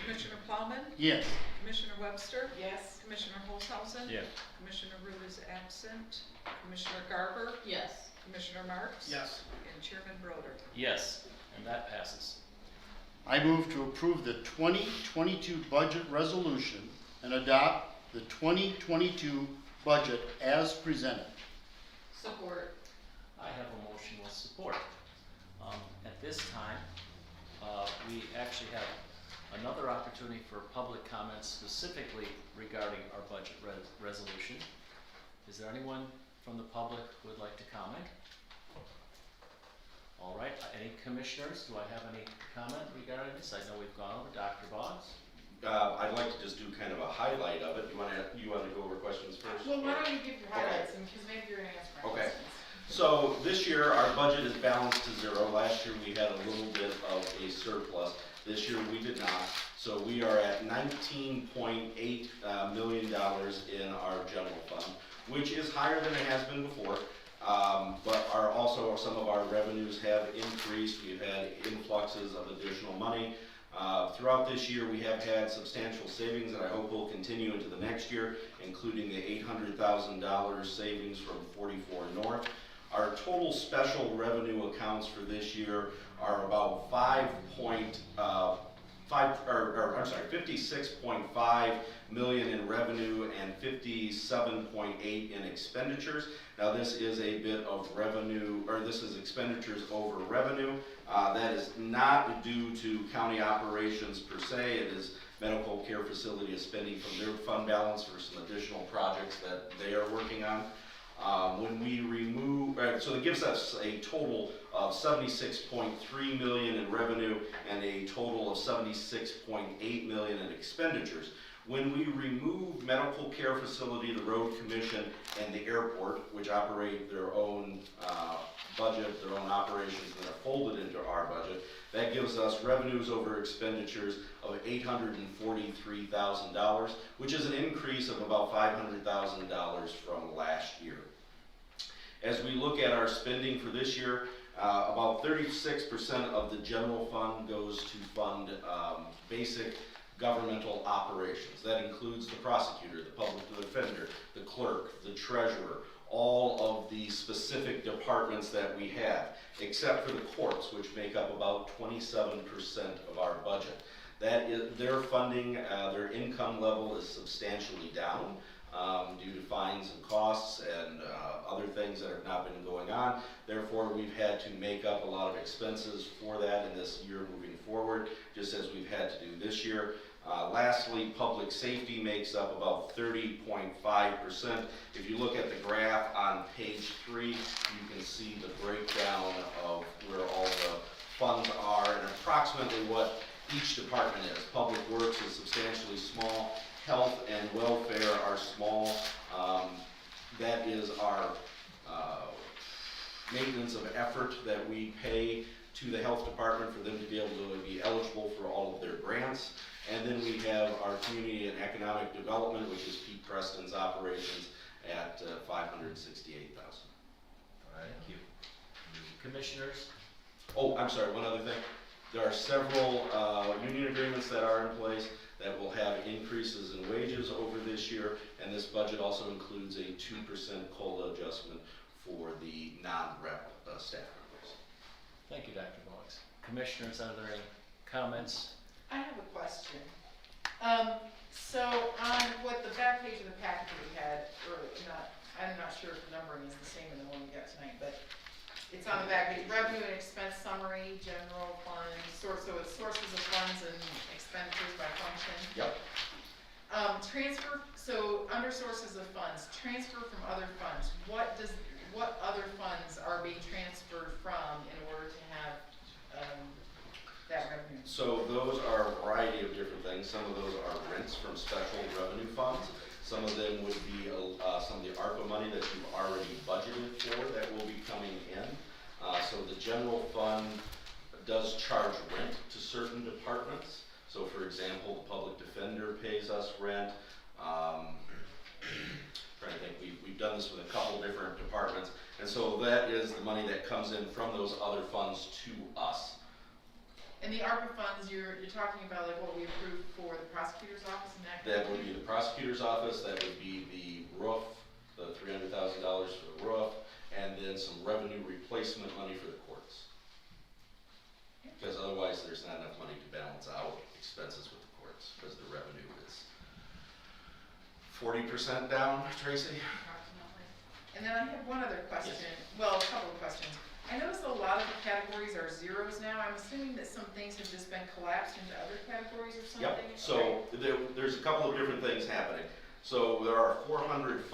Speaker 3: Commissioner Plowman?
Speaker 4: Yes.
Speaker 3: Commissioner Webster?
Speaker 1: Yes.
Speaker 3: Commissioner Holzhausen?
Speaker 9: Yes.
Speaker 3: Commissioner Root is absent. Commissioner Garber?
Speaker 6: Yes.
Speaker 3: Commissioner Marks?
Speaker 10: Yes.
Speaker 3: And Chairman Broder.
Speaker 2: Yes, and that passes.
Speaker 4: I move to approve the 2022 budget resolution and adopt the 2022 budget as presented.
Speaker 6: Support.
Speaker 2: I have a motion with support. At this time, we actually have another opportunity for public comments specifically regarding our budget resolution. Is there anyone from the public who would like to comment? All right, any commissioners? Do I have any comment regarding this? I know we've gone over. Dr. Boggs?
Speaker 11: I'd like to just do kind of a highlight of it. You wanna go over questions first?
Speaker 1: Well, why don't you give your highlights, and because maybe you're gonna answer my
Speaker 11: Okay.
Speaker 1: questions.
Speaker 11: So this year, our budget is balanced to zero. Last year, we had a little bit of a surplus. This year, we did not. So we are at $19.8 million in our general fund, which is higher than it has been before. But also some of our revenues have increased. We've had influxes of additional money. Throughout this year, we have had substantial savings that I hope will continue into the next year, including the $800,000 savings from 44 North. Our total special revenue accounts for this year are about 56.5 million in revenue and 57.8 in expenditures. Now this is a bit of revenue, or this is expenditures over revenue. That is not due to county operations per se. It is medical care facility is spending from their fund balance for some additional projects that they are working on. When we remove, so it gives us a total of 76.3 million in revenue and a total of 76.8 million in expenditures. When we remove medical care facility, the road commission, and the airport, which operate their own budget, their own operations that are folded into our budget, that gives us revenues over expenditures of $843,000, which is an increase of about $500,000 from last year. As we look at our spending for this year, about 36% of the general fund goes to fund basic governmental operations. That includes the prosecutor, the public defender, the clerk, the treasurer, all of the specific departments that we have, except for the courts, which make up about 27% of our budget. That is, their funding, their income level is substantially down due to fines and costs and other things that have not been going on. Therefore, we've had to make up a lot of expenses for that in this year moving forward, just as we've had to do this year. Lastly, public safety makes up about 30.5%. If you look at the graph on page 3, you can see the breakdown of where all the funds are and approximately what each department is. Public Works is substantially small. Health and welfare are small. That is our maintenance of effort that we pay to the health department for them to be able to be eligible for all of their grants. And then we have our community and economic development, which is Pete Preston's operations at $568,000.
Speaker 2: Thank you. Commissioners?
Speaker 11: Oh, I'm sorry, one other thing. There are several union agreements that are in place that will have increases in wages over this year, and this budget also includes a 2% COLA adjustment for the non-rep staff members.
Speaker 2: Thank you, Dr. Boggs. Commissioners, are there any comments?
Speaker 1: I have a question. So on what the back page of the packet that we had, or not, I'm not sure if the numbering is the same in the one we got tonight, but it's on the back page, revenue and expense summary, general fund, so it's sources of funds and expenditures by function.
Speaker 11: Yep.
Speaker 1: Transfer, so under sources of funds, transfer from other funds, what other funds are being transferred from in order to have, that revenue?
Speaker 11: So those are a variety of different things. Some of those are rents from special revenue funds. Some of them would be some of the ARPA money that you've already budgeted for that will be coming in. So the general fund does charge rent to certain departments. So for example, the public defender pays us rent. Trying to think, we've done this with a couple different departments. And so that is the money that comes in from those other funds to us.
Speaker 1: And the ARPA funds, you're talking about like what we approved for the prosecutor's office and that?
Speaker 11: That would be the prosecutor's office, that would be the roof, the $300,000 for the roof, and then some revenue replacement money for the courts. Because otherwise there's not enough money to balance out expenses with the courts, because the revenue is 40% down, Tracy?
Speaker 1: Approximately. And then I have one other question,
Speaker 11: Yes.
Speaker 1: well, a couple of questions. I noticed a lot of the categories are zeros now. I'm assuming that some things have just been collapsed into other categories or something?
Speaker 11: Yep, so there's a couple of different things happening. So there are 4,000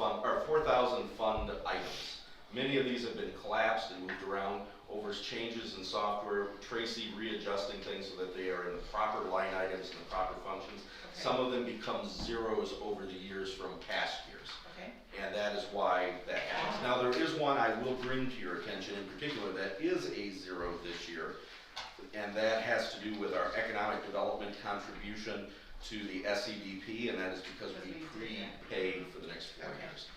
Speaker 11: fund items. Many of these have been collapsed and moved around over changes in software, Tracy readjusting things so that they are in the proper line items and the proper functions.
Speaker 1: Okay.
Speaker 11: Some of them become zeros over the years from past years.
Speaker 1: Okay.
Speaker 11: And that is why that happens. Now there is one I will bring to your attention in particular that is a zero this year. And that has to do with our economic development contribution to the SEDP, and that is because we prepaid for the next 4
Speaker 1: Okay.
Speaker 11: years.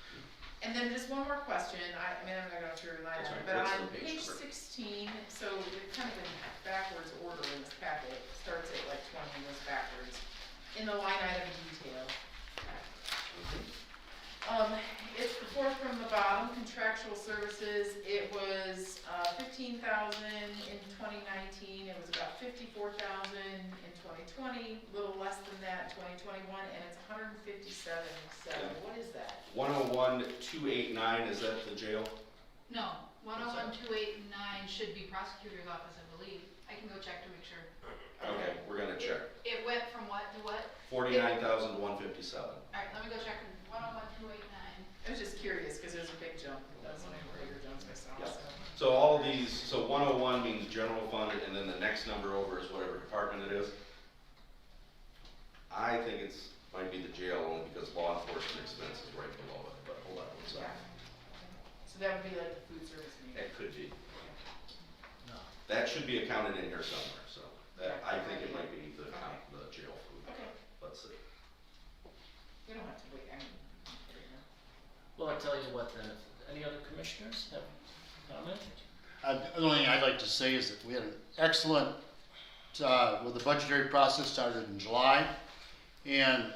Speaker 1: And then just one more question, I mean, I'm not gonna turn line
Speaker 11: That's
Speaker 1: on,
Speaker 11: right.
Speaker 1: but
Speaker 11: What's
Speaker 1: on
Speaker 11: the page
Speaker 1: page
Speaker 11: number?
Speaker 1: 16, so it's kind of in backwards order in this packet, starts at like 20 and goes backwards. In the line item detail. It's the fourth from the bottom, contractual services, it was, 15,000 in 2019, it was about 54,000 in 2020, a little less than that in 2021, and it's 157.7. What is that?
Speaker 11: 101-289, is that the jail?
Speaker 14: No, 101-289 should be prosecutor's office, I believe. I can go check to make sure.
Speaker 11: Okay, we're gonna check.
Speaker 14: It went from what to what?
Speaker 11: 49,157.
Speaker 14: Alright, let me go check. 101-289.
Speaker 1: I was just curious, because there's a big jump, that was one of the bigger jumps I saw,
Speaker 11: Yeah.
Speaker 1: so.
Speaker 11: So all of these, so 101 means general fund, and then the next number over is whatever department it is. I think it's, might be the jail only because law enforcement expense is right below it, but hold on one
Speaker 1: Yeah.
Speaker 11: second.
Speaker 1: So that would be like the food service meeting.
Speaker 11: It could be.
Speaker 2: No.
Speaker 11: That should be accounted in here somewhere, so that, I think it might be the jail food.
Speaker 1: Okay,
Speaker 11: Let's see.
Speaker 1: we don't have to wait, I mean, right now.
Speaker 2: Well, I tell you what, then, any other commissioners have comment?
Speaker 4: The only thing I'd like to say is that we had an excellent, well, the budgetary process started in July. And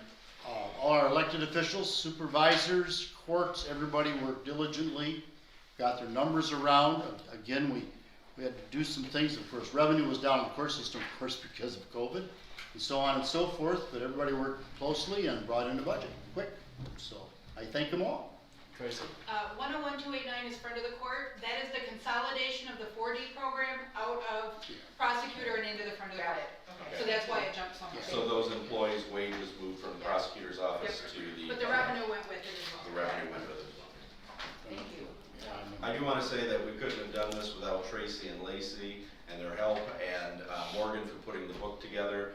Speaker 4: all our elected officials, supervisors, courts, everybody worked diligently, got their numbers around. Again, we had to do some things. Of course, revenue was down in the court system, of course, because of COVID, and so on and so forth. But everybody worked closely and brought in the budget quick. So I thank them all.
Speaker 2: Tracy?
Speaker 14: 101-289 is front of the court. That is the consolidation of the 4D program out of prosecutor and into the front of the
Speaker 1: Got
Speaker 14: court.
Speaker 1: it, okay.
Speaker 14: So that's why it jumped so much.
Speaker 11: So those employees' wages moved from the prosecutor's office to the.
Speaker 14: But the revenue went with it as well.
Speaker 11: The revenue went with it as well.
Speaker 1: Thank you.
Speaker 11: I do want to say that we couldn't have done this without Tracy and Lacey and their help, and Morgan for putting the book together.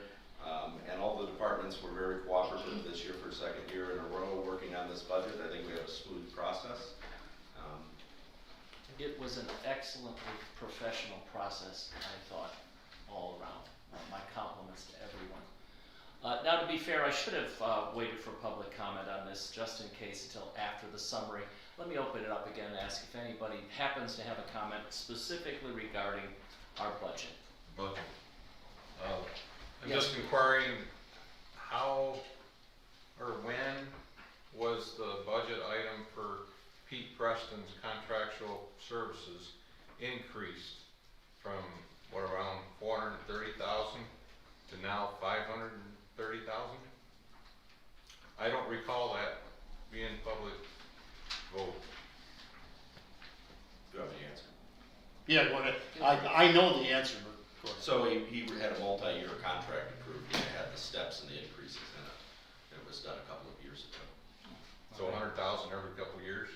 Speaker 11: And all the departments were very cooperative this year for a second year in a row working on this budget. I think we have a smooth process.
Speaker 2: It was an excellently professional process, I thought, all around. My compliments to everyone. Now, to be fair, I should have waited for public comment on this just in case until after the summary. Let me open it up again and ask if anybody happens to have a comment specifically regarding our budget.
Speaker 13: Budget. I'm
Speaker 2: Yes.
Speaker 13: just inquiring how or when was the budget item for Pete Preston's contractual services increased from, what, around 430,000 to now 530,000? I don't recall that being public vote.
Speaker 11: Do you have the answer?
Speaker 4: Yeah, go ahead. I know the answer, but go ahead.
Speaker 11: So he had a multi-year contract approved, and it had the steps and the increases in it. It was done a couple of years ago.
Speaker 13: So 100,000 every couple of years?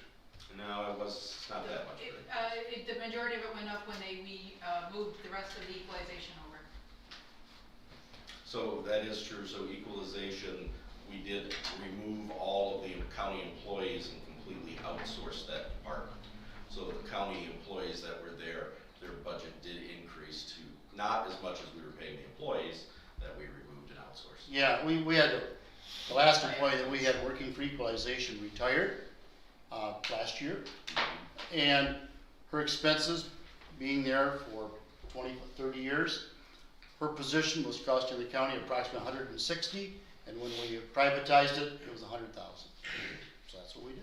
Speaker 11: No, it was not that much.
Speaker 14: The majority of it went up when we moved the rest of the equalization over.
Speaker 11: So that is true, so equalization, we did remove all of the county employees and completely outsource that department. So the county employees that were there, their budget did increase to not as much as we were paying the employees that we removed and outsourced.
Speaker 4: Yeah, we had, the last employee that we had working for equalization retired last year. And her expenses, being there for 20, 30 years, her position was costing the county approximately 160, and when we privatized it, it was 100,000. So that's what we did.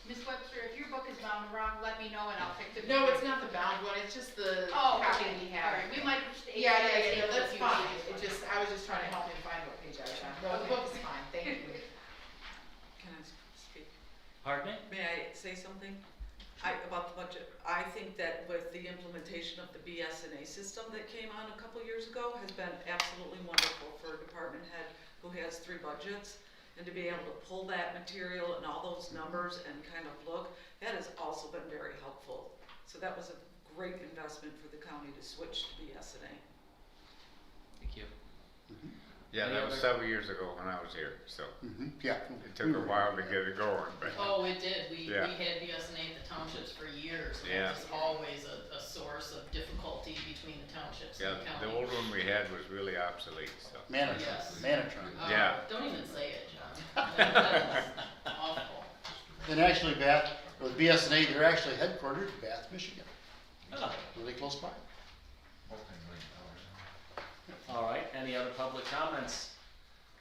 Speaker 14: Ms. Webster, if your book is bound wrong, let me know and I'll fix it.
Speaker 1: No, it's not the bound one, it's just the
Speaker 14: Oh,
Speaker 1: copy
Speaker 14: okay.
Speaker 1: we have.
Speaker 14: Alright, we might.
Speaker 1: Yeah, no, that's fine, it just, I was just trying to help him find what page I was on. No, the
Speaker 14: Okay.
Speaker 1: book is fine, thank you.
Speaker 3: Can I speak?
Speaker 2: Pardon me?
Speaker 3: May I say something? About the budget, I think that with the implementation of the BSNA system that came on a couple years ago has been absolutely wonderful for a department head who has 3 budgets. And to be able to pull that material and all those numbers and kind of look, that has also been very helpful. So that was a great investment for the county to switch to BSNA.
Speaker 2: Thank you.
Speaker 9: Yeah,
Speaker 2: Any
Speaker 9: that was
Speaker 2: other-
Speaker 9: several years ago when I was here, so
Speaker 4: Yeah.
Speaker 9: it took a while to get it going, but.
Speaker 6: Oh, it did. We
Speaker 9: Yeah.
Speaker 6: had BSNA at the townships for years. And
Speaker 9: Yeah.
Speaker 6: it was always a source of difficulty between the townships
Speaker 9: Yeah,
Speaker 6: and the county.
Speaker 9: the old one we had was really obsolete, so.
Speaker 4: Manatron,
Speaker 6: Yes.
Speaker 4: Manatron.
Speaker 9: Yeah.
Speaker 6: Don't even say it, John. That was awful.
Speaker 4: And actually Bath, with BSNA, they're actually headquartered in Bath, Michigan,
Speaker 2: Oh,
Speaker 4: really close by.
Speaker 2: all right, any other public comments?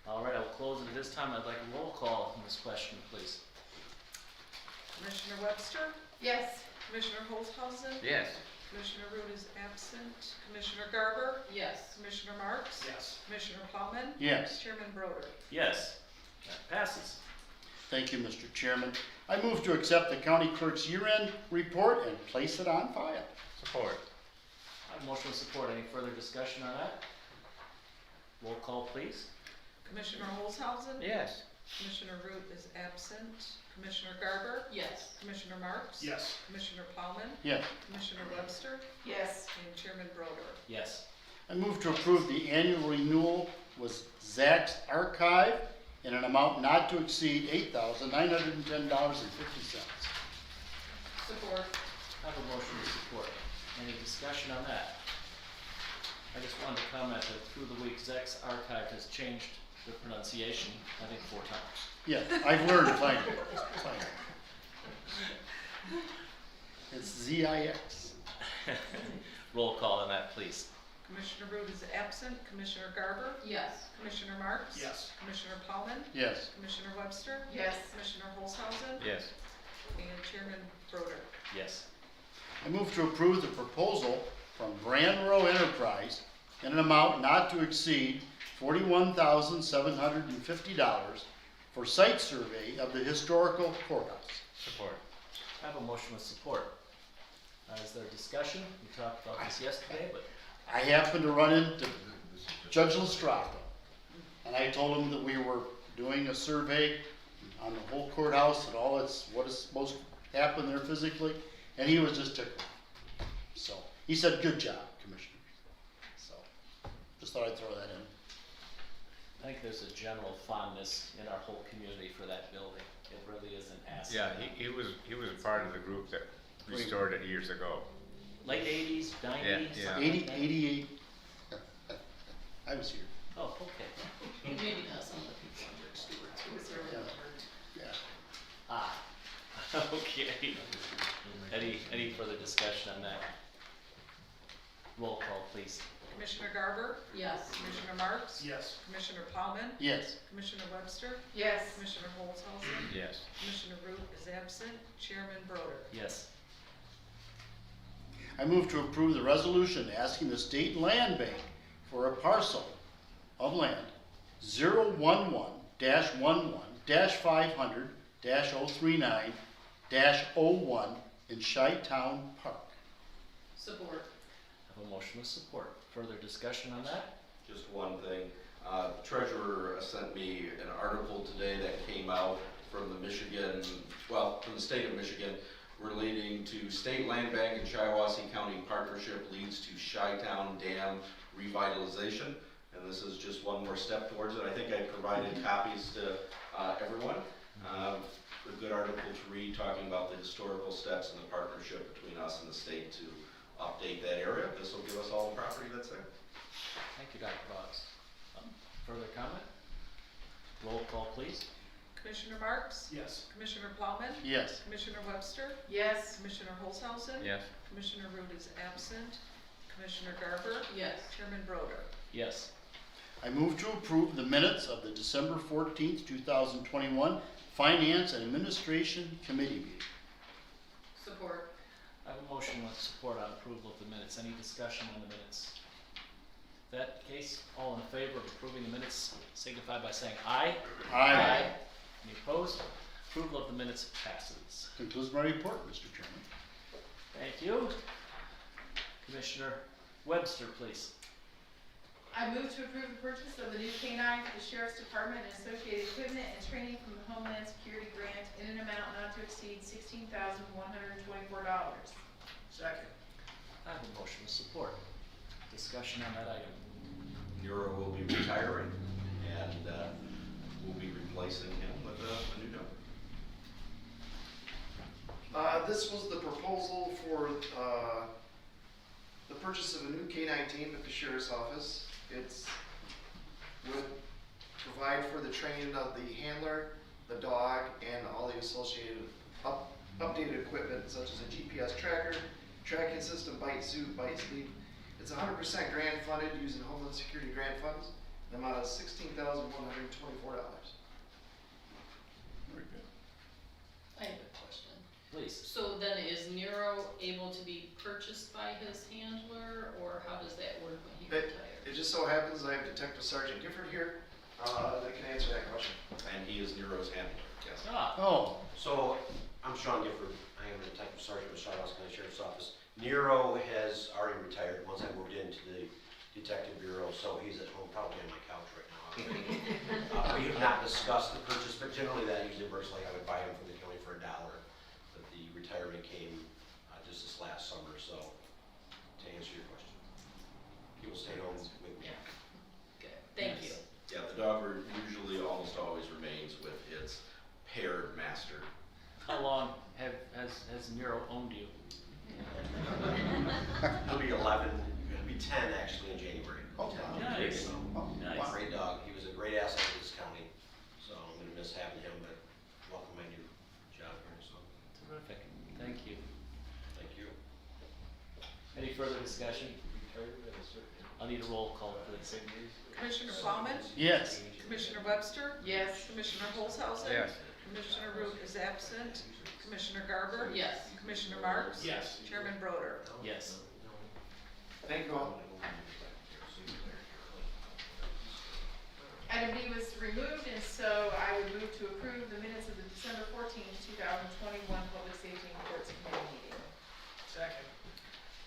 Speaker 2: All right, I'll close it at this time. I'd like a roll call on this question, please.
Speaker 3: Commissioner Webster,
Speaker 1: Yes.
Speaker 3: Commissioner Holzhausen,
Speaker 9: Yes.
Speaker 3: Commissioner Root is absent, Commissioner Garber,
Speaker 6: Yes.
Speaker 3: Commissioner Marks,
Speaker 10: Yes.
Speaker 3: Commissioner Plowman,
Speaker 4: Yes.
Speaker 3: Chairman Broder.
Speaker 2: Yes, that passes.
Speaker 4: Thank you, Mr. Chairman. I move to accept the county clerk's year-end report and place it on file.
Speaker 9: Support.
Speaker 2: I have motion with support. Any further discussion on that? Roll call, please.
Speaker 3: Commissioner Holzhausen,
Speaker 9: Yes.
Speaker 3: Commissioner Root is absent, Commissioner Garber,
Speaker 6: Yes.
Speaker 3: Commissioner Marks,
Speaker 10: Yes.
Speaker 3: Commissioner Plowman,
Speaker 4: Yes.
Speaker 3: Commissioner Webster,
Speaker 1: Yes.
Speaker 3: and Chairman Broder.
Speaker 2: Yes.
Speaker 4: I move to approve the annual renewal with Zach's Archive in an amount not to exceed $8,910.50.
Speaker 6: Support.
Speaker 2: I have a motion with support. Any discussion on that? I just wanted to comment that through the week, Zach's Archive has changed the pronunciation, I think 4 times.
Speaker 4: Yeah, I've learned finally. It's ZIX.
Speaker 2: Roll call on that, please.
Speaker 3: Commissioner Root is absent, Commissioner Garber,
Speaker 6: Yes.
Speaker 3: Commissioner Marks,
Speaker 10: Yes.
Speaker 3: Commissioner Plowman,
Speaker 4: Yes.
Speaker 3: Commissioner Webster,
Speaker 1: Yes.
Speaker 3: Commissioner Holzhausen,
Speaker 9: Yes.
Speaker 3: and Chairman Broder.
Speaker 2: Yes.
Speaker 4: I move to approve the proposal from Grand Row Enterprise in an amount not to exceed $41,750 for site survey of the historical courthouse.
Speaker 9: Support.
Speaker 2: I have a motion with support. Is there discussion? We talked about this yesterday, but
Speaker 4: I happened to run into Judge Lestrada, and I told him that we were doing a survey on the whole courthouse and all what is supposed to happen there physically, and he was just tickled. So, he said, "Good job, Commissioner." So, just thought I'd throw that in.
Speaker 2: I think there's a general fondness in our whole community for that building. It really is an asset.
Speaker 9: Yeah, he was a part of the group that restored it years ago.
Speaker 2: Late 80s, 90s?
Speaker 9: Yeah.
Speaker 2: something like that?
Speaker 4: 88. I was here.
Speaker 2: Oh, okay.
Speaker 6: Maybe not some of the people under Stewart, who was there.
Speaker 4: Yeah.
Speaker 2: Ah, okay. Any further discussion on that? Roll call, please.
Speaker 3: Commissioner Garber,
Speaker 6: Yes.
Speaker 3: Commissioner Marks,
Speaker 10: Yes.
Speaker 3: Commissioner Plowman,
Speaker 4: Yes.
Speaker 3: Commissioner Webster,
Speaker 1: Yes.
Speaker 3: Commissioner Holzhausen,
Speaker 9: Yes.
Speaker 3: Commissioner Root is absent, Chairman Broder.
Speaker 2: Yes.
Speaker 4: I move to approve the resolution asking the state land bank for a parcel of land 011-500-039-001 in Chi-Town Park.
Speaker 6: Support.
Speaker 2: I have a motion with support. Further discussion on that?
Speaker 11: Just one thing, treasurer sent me an article today that came out from the from the state of Michigan relating to state land bank and Shiawassee County partnership leads to Chi-Town Dam revitalization. And this is just one more step towards it. I think I provided copies to everyone. A good article to read talking about the historical steps and the partnership between us and the state to update that area. This will give us all the property that's there.
Speaker 2: Thank you, Dr. Boggs. Further comment? Roll call, please.
Speaker 3: Commissioner Marks,
Speaker 10: Yes.
Speaker 3: Commissioner Plowman,
Speaker 4: Yes.
Speaker 3: Commissioner Webster,
Speaker 1: Yes.
Speaker 3: Commissioner Holzhausen,
Speaker 9: Yes.
Speaker 3: Commissioner Root is absent, Commissioner Garber,
Speaker 6: Yes.
Speaker 3: Chairman Broder.
Speaker 2: Yes.
Speaker 4: I move to approve the minutes of the December 14th, 2021 Finance and Administration Committee meeting.
Speaker 6: Support.
Speaker 2: I have a motion with support on approval of the minutes. Any discussion on the minutes? In that case, all in favor of approving the minutes signify by saying aye.
Speaker 4: Aye.
Speaker 2: Any opposed? Approval of the minutes passes.
Speaker 4: Concludes my report, Mr. Chairman.
Speaker 2: Thank you. Commissioner Webster, please.
Speaker 1: I move to approve the purchase of the new K-9 for the Sheriff's Department and associated equipment and training from the Homeland Security Grant in an amount not to exceed $16,124.
Speaker 10: Second.
Speaker 2: I have a motion with support. Discussion on that item.
Speaker 11: Bureau will be retiring and we'll be replacing him with a new dog.
Speaker 15: This was the proposal for the purchase of a new K-19 at the Sheriff's Office. It would provide for the training of the handler the dog, and all the associated updated equipment such as a GPS tracker, tracking system, bite suit, bite sleep. It's 100% grant funded using Homeland Security grant funds. The amount of $16,124.
Speaker 4: Very good.
Speaker 6: I have a question.
Speaker 2: Please.
Speaker 6: So then is Nero able to be purchased by his handler, or how does that work when he
Speaker 15: It
Speaker 6: retires?
Speaker 15: just so happens I have Detective Sergeant Gifford here that can answer that question.
Speaker 11: And he is Nero's handler.
Speaker 15: Yes.
Speaker 2: Ah,
Speaker 4: Oh,
Speaker 16: So, I'm Sean Gifford, I am a detective sergeant with Shiawassee County Sheriff's Office. Nero has already retired once I moved into the detective bureau, so he's at home probably on my couch right now. We have not discussed the purchase, but generally that usually works like I would buy him from the county for $1. But the retirement came just this last summer, so to answer your question, he will stay home with me.
Speaker 6: Yeah. Good, thank you.
Speaker 11: Yeah, the dog usually almost always remains with its paired master.
Speaker 2: how long has Nero owned you?
Speaker 16: He'll be 11, he'll be 10 actually in January.
Speaker 4: oh,
Speaker 2: Nice.
Speaker 4: oh,
Speaker 2: Nice.
Speaker 4: wow.
Speaker 16: Great dog, he was a great asset to this county, so I'm gonna miss having him, but welcome my new job here, so,
Speaker 2: Terrific. Thank you.
Speaker 16: thank you.
Speaker 2: Any further discussion? I'll need a roll call, please.
Speaker 3: Commissioner Plowman,
Speaker 4: Yes.
Speaker 3: Commissioner Webster,
Speaker 1: Yes.
Speaker 3: Commissioner Holzhausen.
Speaker 9: Yes.
Speaker 3: Commissioner Root is absent. Commissioner Garber.
Speaker 6: Yes.
Speaker 3: Commissioner Marks.
Speaker 10: Yes.
Speaker 3: Chairman Broder.
Speaker 2: Yes.
Speaker 15: Thank you all.
Speaker 1: Item B was removed, and so I would move to approve the minutes of the December 14th, 2021 Public Safety and Courts Committee meeting.
Speaker 10: Second.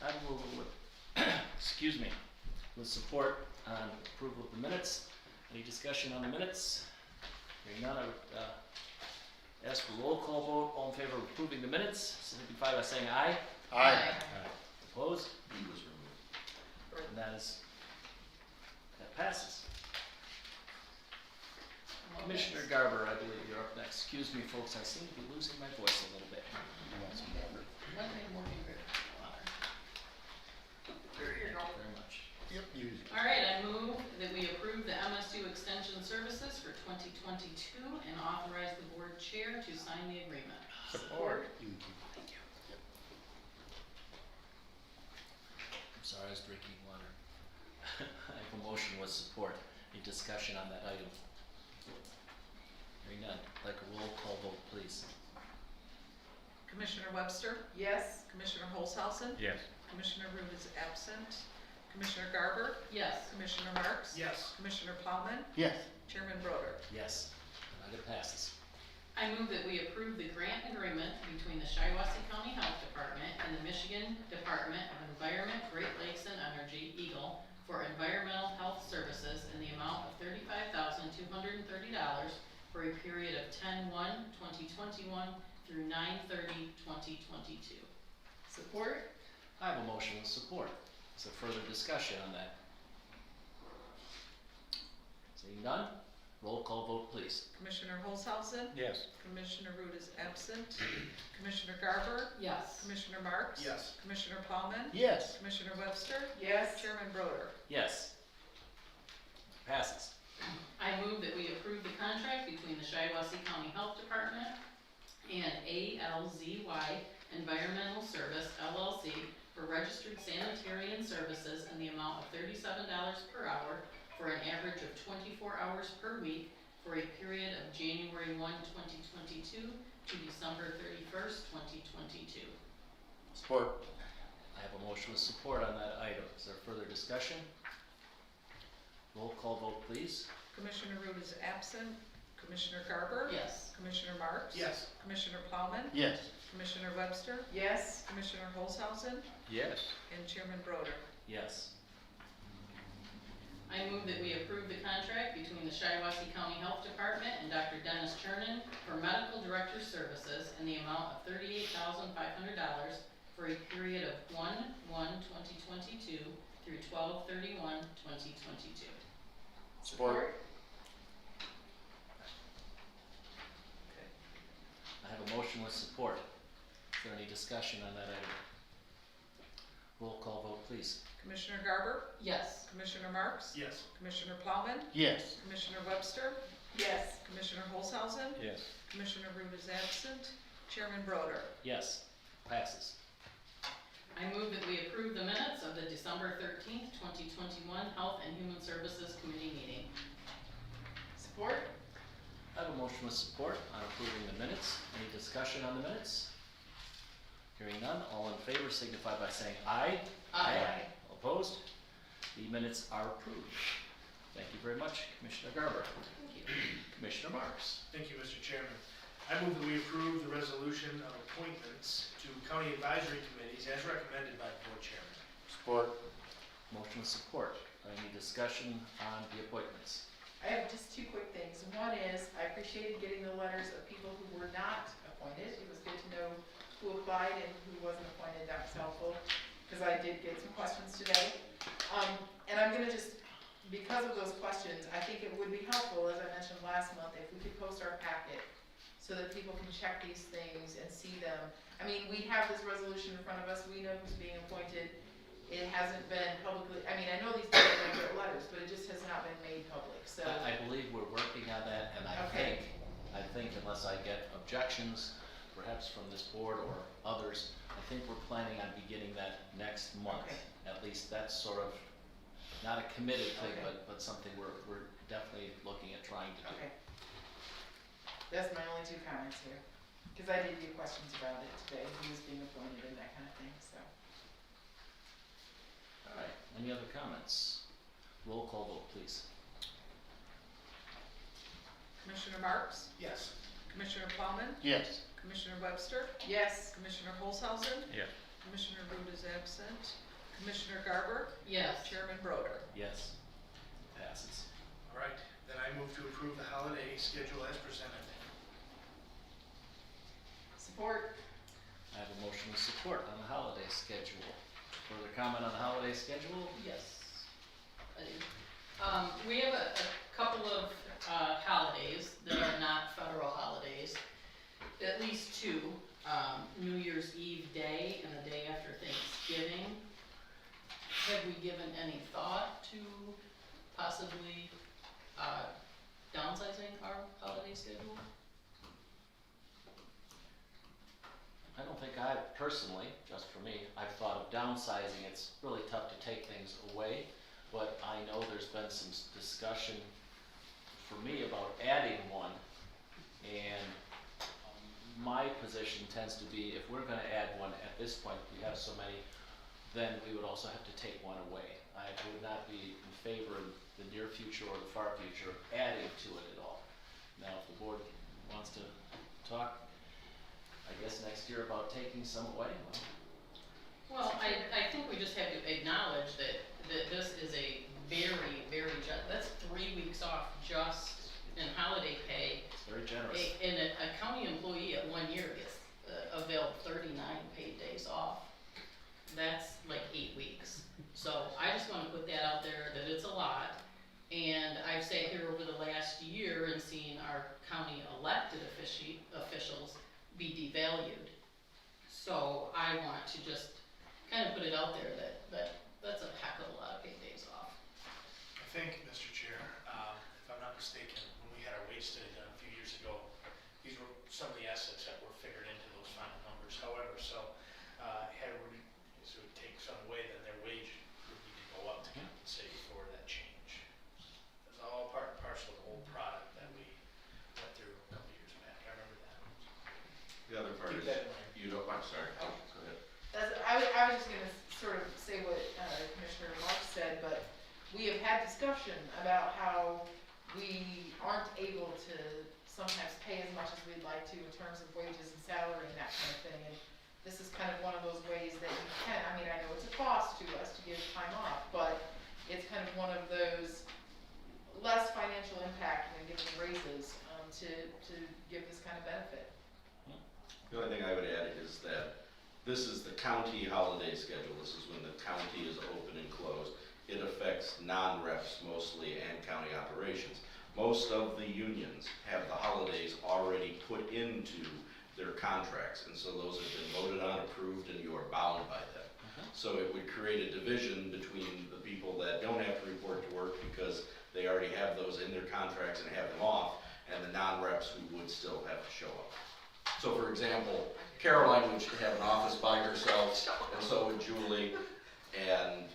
Speaker 2: I move with, excuse me, with support on approval of the minutes. Any discussion on the minutes? Hearing none, I would ask for roll call vote. All in favor of approving the minutes, signify by saying aye.
Speaker 4: Aye.
Speaker 2: Opposed?
Speaker 11: He was removed.
Speaker 2: And that passes. Commissioner Garber, I believe you're up next. Excuse me, folks, I seem to be losing my voice a little bit.
Speaker 6: One day more beer.
Speaker 2: Thank you very much.
Speaker 4: Yep, you.
Speaker 6: All right, I move that we approve the MSU Extension Services for 2022 and authorize the board chair to sign the agreement.
Speaker 2: Support.
Speaker 4: You can keep it.
Speaker 2: Thank you. I'm sorry, I was drinking water. I have a motion with support. Any discussion on that item? Hearing none, like a roll call vote, please.
Speaker 3: Commissioner Webster.
Speaker 1: Yes.
Speaker 3: Commissioner Holzhausen.
Speaker 9: Yes.
Speaker 3: Commissioner Root is absent. Commissioner Garber.
Speaker 6: Yes.
Speaker 3: Commissioner Marks.
Speaker 10: Yes.
Speaker 3: Commissioner Plowman.
Speaker 4: Yes.
Speaker 3: Chairman Broder.
Speaker 2: Yes, and item passes.
Speaker 6: I move that we approve the grant agreement between the Shiawassee County Health Department and the Michigan Department of Environment, Great Lakes and Energy, EGLE, for environmental health services in the amount of $35,230 for a period of 10/1/2021 through 9/30/2022.
Speaker 1: Support?
Speaker 2: I have a motion with support. Is there further discussion on that? Seeing none, roll call vote, please.
Speaker 3: Commissioner Holzhausen.
Speaker 9: Yes.
Speaker 3: Commissioner Root is absent. Commissioner Garber.
Speaker 6: Yes.
Speaker 3: Commissioner Marks.
Speaker 10: Yes.
Speaker 3: Commissioner Plowman.
Speaker 4: Yes.
Speaker 3: Commissioner Webster.
Speaker 1: Yes.
Speaker 3: Chairman Broder.
Speaker 2: Yes. Passes.
Speaker 6: I move that we approve the contract between the Shiawassee County Health Department and ALZY Environmental Service LLC for registered sanitarian services in the amount of $37 per hour for an average of 24 hours per week for a period of January 1, 2022 to December 31st, 2022.
Speaker 4: Support.
Speaker 2: I have a motion with support on that item. Is there further discussion? Roll call vote, please.
Speaker 3: Commissioner Root is absent. Commissioner Garber.
Speaker 6: Yes.
Speaker 3: Commissioner Marks.
Speaker 10: Yes.
Speaker 3: Commissioner Plowman.
Speaker 4: Yes.
Speaker 3: Commissioner Webster.
Speaker 1: Yes.
Speaker 3: Commissioner Holzhausen.
Speaker 9: Yes.
Speaker 3: And Chairman Broder.
Speaker 2: Yes.
Speaker 6: I move that we approve the contract between the Shiawassee County Health Department and Dr. Dennis Chernin for medical director services in the amount of $38,500 for a period of 1/1/2022 through 12/31/2022.
Speaker 4: Support.
Speaker 2: Okay. I have a motion with support. Is there any discussion on that item? Roll call vote, please.
Speaker 3: Commissioner Garber.
Speaker 6: Yes.
Speaker 3: Commissioner Marks.
Speaker 10: Yes.
Speaker 3: Commissioner Plowman.
Speaker 4: Yes.
Speaker 3: Commissioner Webster.
Speaker 1: Yes.
Speaker 3: Commissioner Holzhausen,
Speaker 2: Yes.
Speaker 3: Commissioner Root is absent, Chairman Broder.
Speaker 2: Yes, passes.
Speaker 6: I move that we approve the minutes of the December 13th, 2021 Health and Human Services Committee meeting.
Speaker 1: Support?
Speaker 2: I have a motion with support on approving the minutes. Any discussion on the minutes? Hearing none, all in favor signify by saying aye.
Speaker 6: Aye.
Speaker 2: All opposed? The minutes are approved. Thank you very much, Commissioner Garber.
Speaker 6: Thank you.
Speaker 2: Commissioner Marks.
Speaker 10: Thank you, Mr. Chairman. I move that we approve the resolution of appointments to county advisory committees as recommended by the board chairman.
Speaker 4: Support.
Speaker 2: Motion with support. Any discussion on the appointments?
Speaker 1: I have just two quick things. One is, I appreciated getting the letters of people who were not appointed. It was good to know who applied and who wasn't appointed. That was helpful, because I did get some questions today. And I'm gonna just, because of those questions, I think it would be helpful, as I mentioned last month, if we could post our packet so that people can check these things and see them. I mean, we have this resolution in front of us. We know who's being appointed. It hasn't been publicly, I mean, I know these people have written letters, but it just has not been made public, so.
Speaker 2: I believe we're working on that, and I
Speaker 1: Okay.
Speaker 2: think unless I get objections, perhaps from this board or others, I think we're planning on beginning that next month.
Speaker 1: Okay.
Speaker 2: At least that's sort of, not a committed thing,
Speaker 1: Okay.
Speaker 2: but something we're definitely looking at trying to do.
Speaker 1: Okay. That's my only two comments here, because I did get questions about it today, who was being appointed and that kind of thing, so.
Speaker 2: All right, any other comments? Roll call vote, please.
Speaker 3: Commissioner Marks,
Speaker 10: Yes.
Speaker 3: Commissioner Plowman,
Speaker 4: Yes.
Speaker 3: Commissioner Webster,
Speaker 1: Yes.
Speaker 3: Commissioner Holzhausen,
Speaker 9: Yes.
Speaker 3: Commissioner Root is absent, Commissioner Garber,
Speaker 6: Yes.
Speaker 3: Chairman Broder.
Speaker 2: Yes, passes.
Speaker 10: All right, then I move to approve the holiday schedule as presented.
Speaker 1: Support?
Speaker 2: I have a motion with support on the holiday schedule. Further comment on the holiday schedule?
Speaker 6: Yes. I do. We have a couple of holidays that are not federal holidays, at least two. New Year's Eve day and the day after Thanksgiving. Have we given any thought to possibly downsizing our holiday schedule?
Speaker 2: I don't think I personally, just for me, I've thought of downsizing. It's really tough to take things away, but I know there's been some discussion for me about adding one. And my position tends to be, if we're gonna add one at this point, we have so many, then we would also have to take one away. I would not be in favor in the near future or the far future of adding to it at all. Now, if the board wants to talk, I guess next year about taking some away,
Speaker 6: Well, I think we just have to acknowge that this is a very, that's 3 weeks off just in holiday pay.
Speaker 2: it's very generous.
Speaker 6: And a county employee at 1 year gets availed 39 paid days off. That's like 8 weeks. So I just wanna put that out there, that it's a lot. And I've sat here over the last year and seen our county elected officials be devalued. So I want to just kind of put it out there that that's a heck of a lot of paid days off.
Speaker 10: I think, Mr. Chair, if I'm not mistaken, when we had our wage study done a few years ago, these were some of the assets that were figured into those final numbers. However, so it would take some away, then their wage would need to go up to compensate for that change. It's all part and parcel of the whole product that we went through a couple of years back. I remember that.
Speaker 8: The other part
Speaker 10: Keep
Speaker 8: is,
Speaker 10: that in mind.
Speaker 8: you don't, I'm sorry,
Speaker 1: Oh.
Speaker 8: go ahead.
Speaker 1: I was just gonna sort of say what Commissioner Marks said, but we have had discussion about how we aren't able to sometimes pay as much as we'd like to in terms of wages and salary and that kind of thing. And this is kind of one of those ways that you can, I mean, I know it's a cost to us to give time off, but it's kind of one of those less financial impact than giving raises to give this kind of benefit.
Speaker 11: The only thing I would add is that this is the county holiday schedule. This is when the county is open and closed. It affects non-reps mostly and county operations. Most of the unions have the holidays already put into their contracts, and so those have been voted on, approved, and you are bound by them. So it would create a division between the people that don't have to report to work because they already have those in their contracts and have them off, and the non-reps who would still have to show up. So for example, Caroline would have an office by herself, and so would Julie, and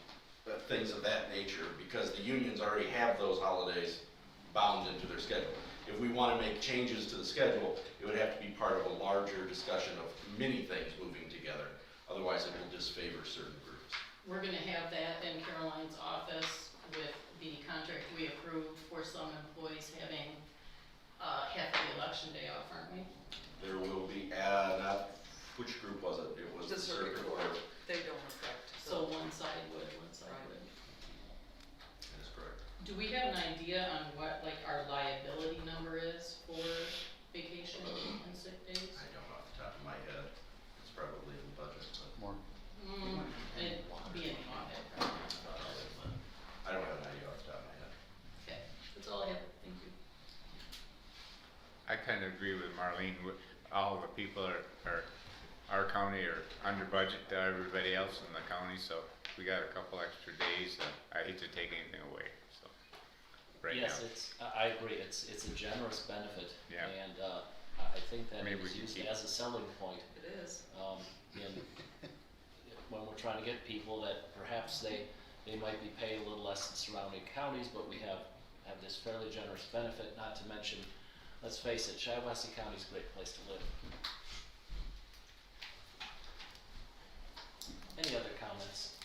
Speaker 11: things of that nature, because the unions already have those holidays bound into their schedule. If we want to make changes to the schedule, it would have to be part of a larger discussion of many things moving together. Otherwise, it will disfavor certain groups.
Speaker 6: We're gonna have that in Caroline's office with the contract we approved for some employees having, half of the election day off, aren't we?
Speaker 11: There will be, which group was it? It was
Speaker 3: The circuit court, they don't affect.
Speaker 6: So one side would, one side would.
Speaker 11: That is correct.
Speaker 6: Do we have an idea on what, like, our liability number is for vacation and sick days?
Speaker 11: I don't off the top of my head. It's probably in the budget, but
Speaker 4: More.
Speaker 6: It'd be in the audit, probably, but,
Speaker 11: I don't have an idea off the top of my head.
Speaker 6: okay, that's all I have, thank you.
Speaker 9: I kind of agree with Marlene. All the people our county are under budget to everybody else in the county, so we got a couple extra days. I hate to take anything away, so, right now.
Speaker 2: Yes, I agree, it's a generous benefit.
Speaker 9: Yeah.
Speaker 2: And, I think that
Speaker 9: Maybe we
Speaker 2: is
Speaker 9: can
Speaker 2: used
Speaker 9: keep-
Speaker 2: as a selling point.
Speaker 3: It is.
Speaker 2: When we're trying to get people that perhaps they might be paid a little less than surrounding counties, but we have this fairly generous benefit, not to mention, let's face it, Shiawassee County's a great place to live. Any other comments?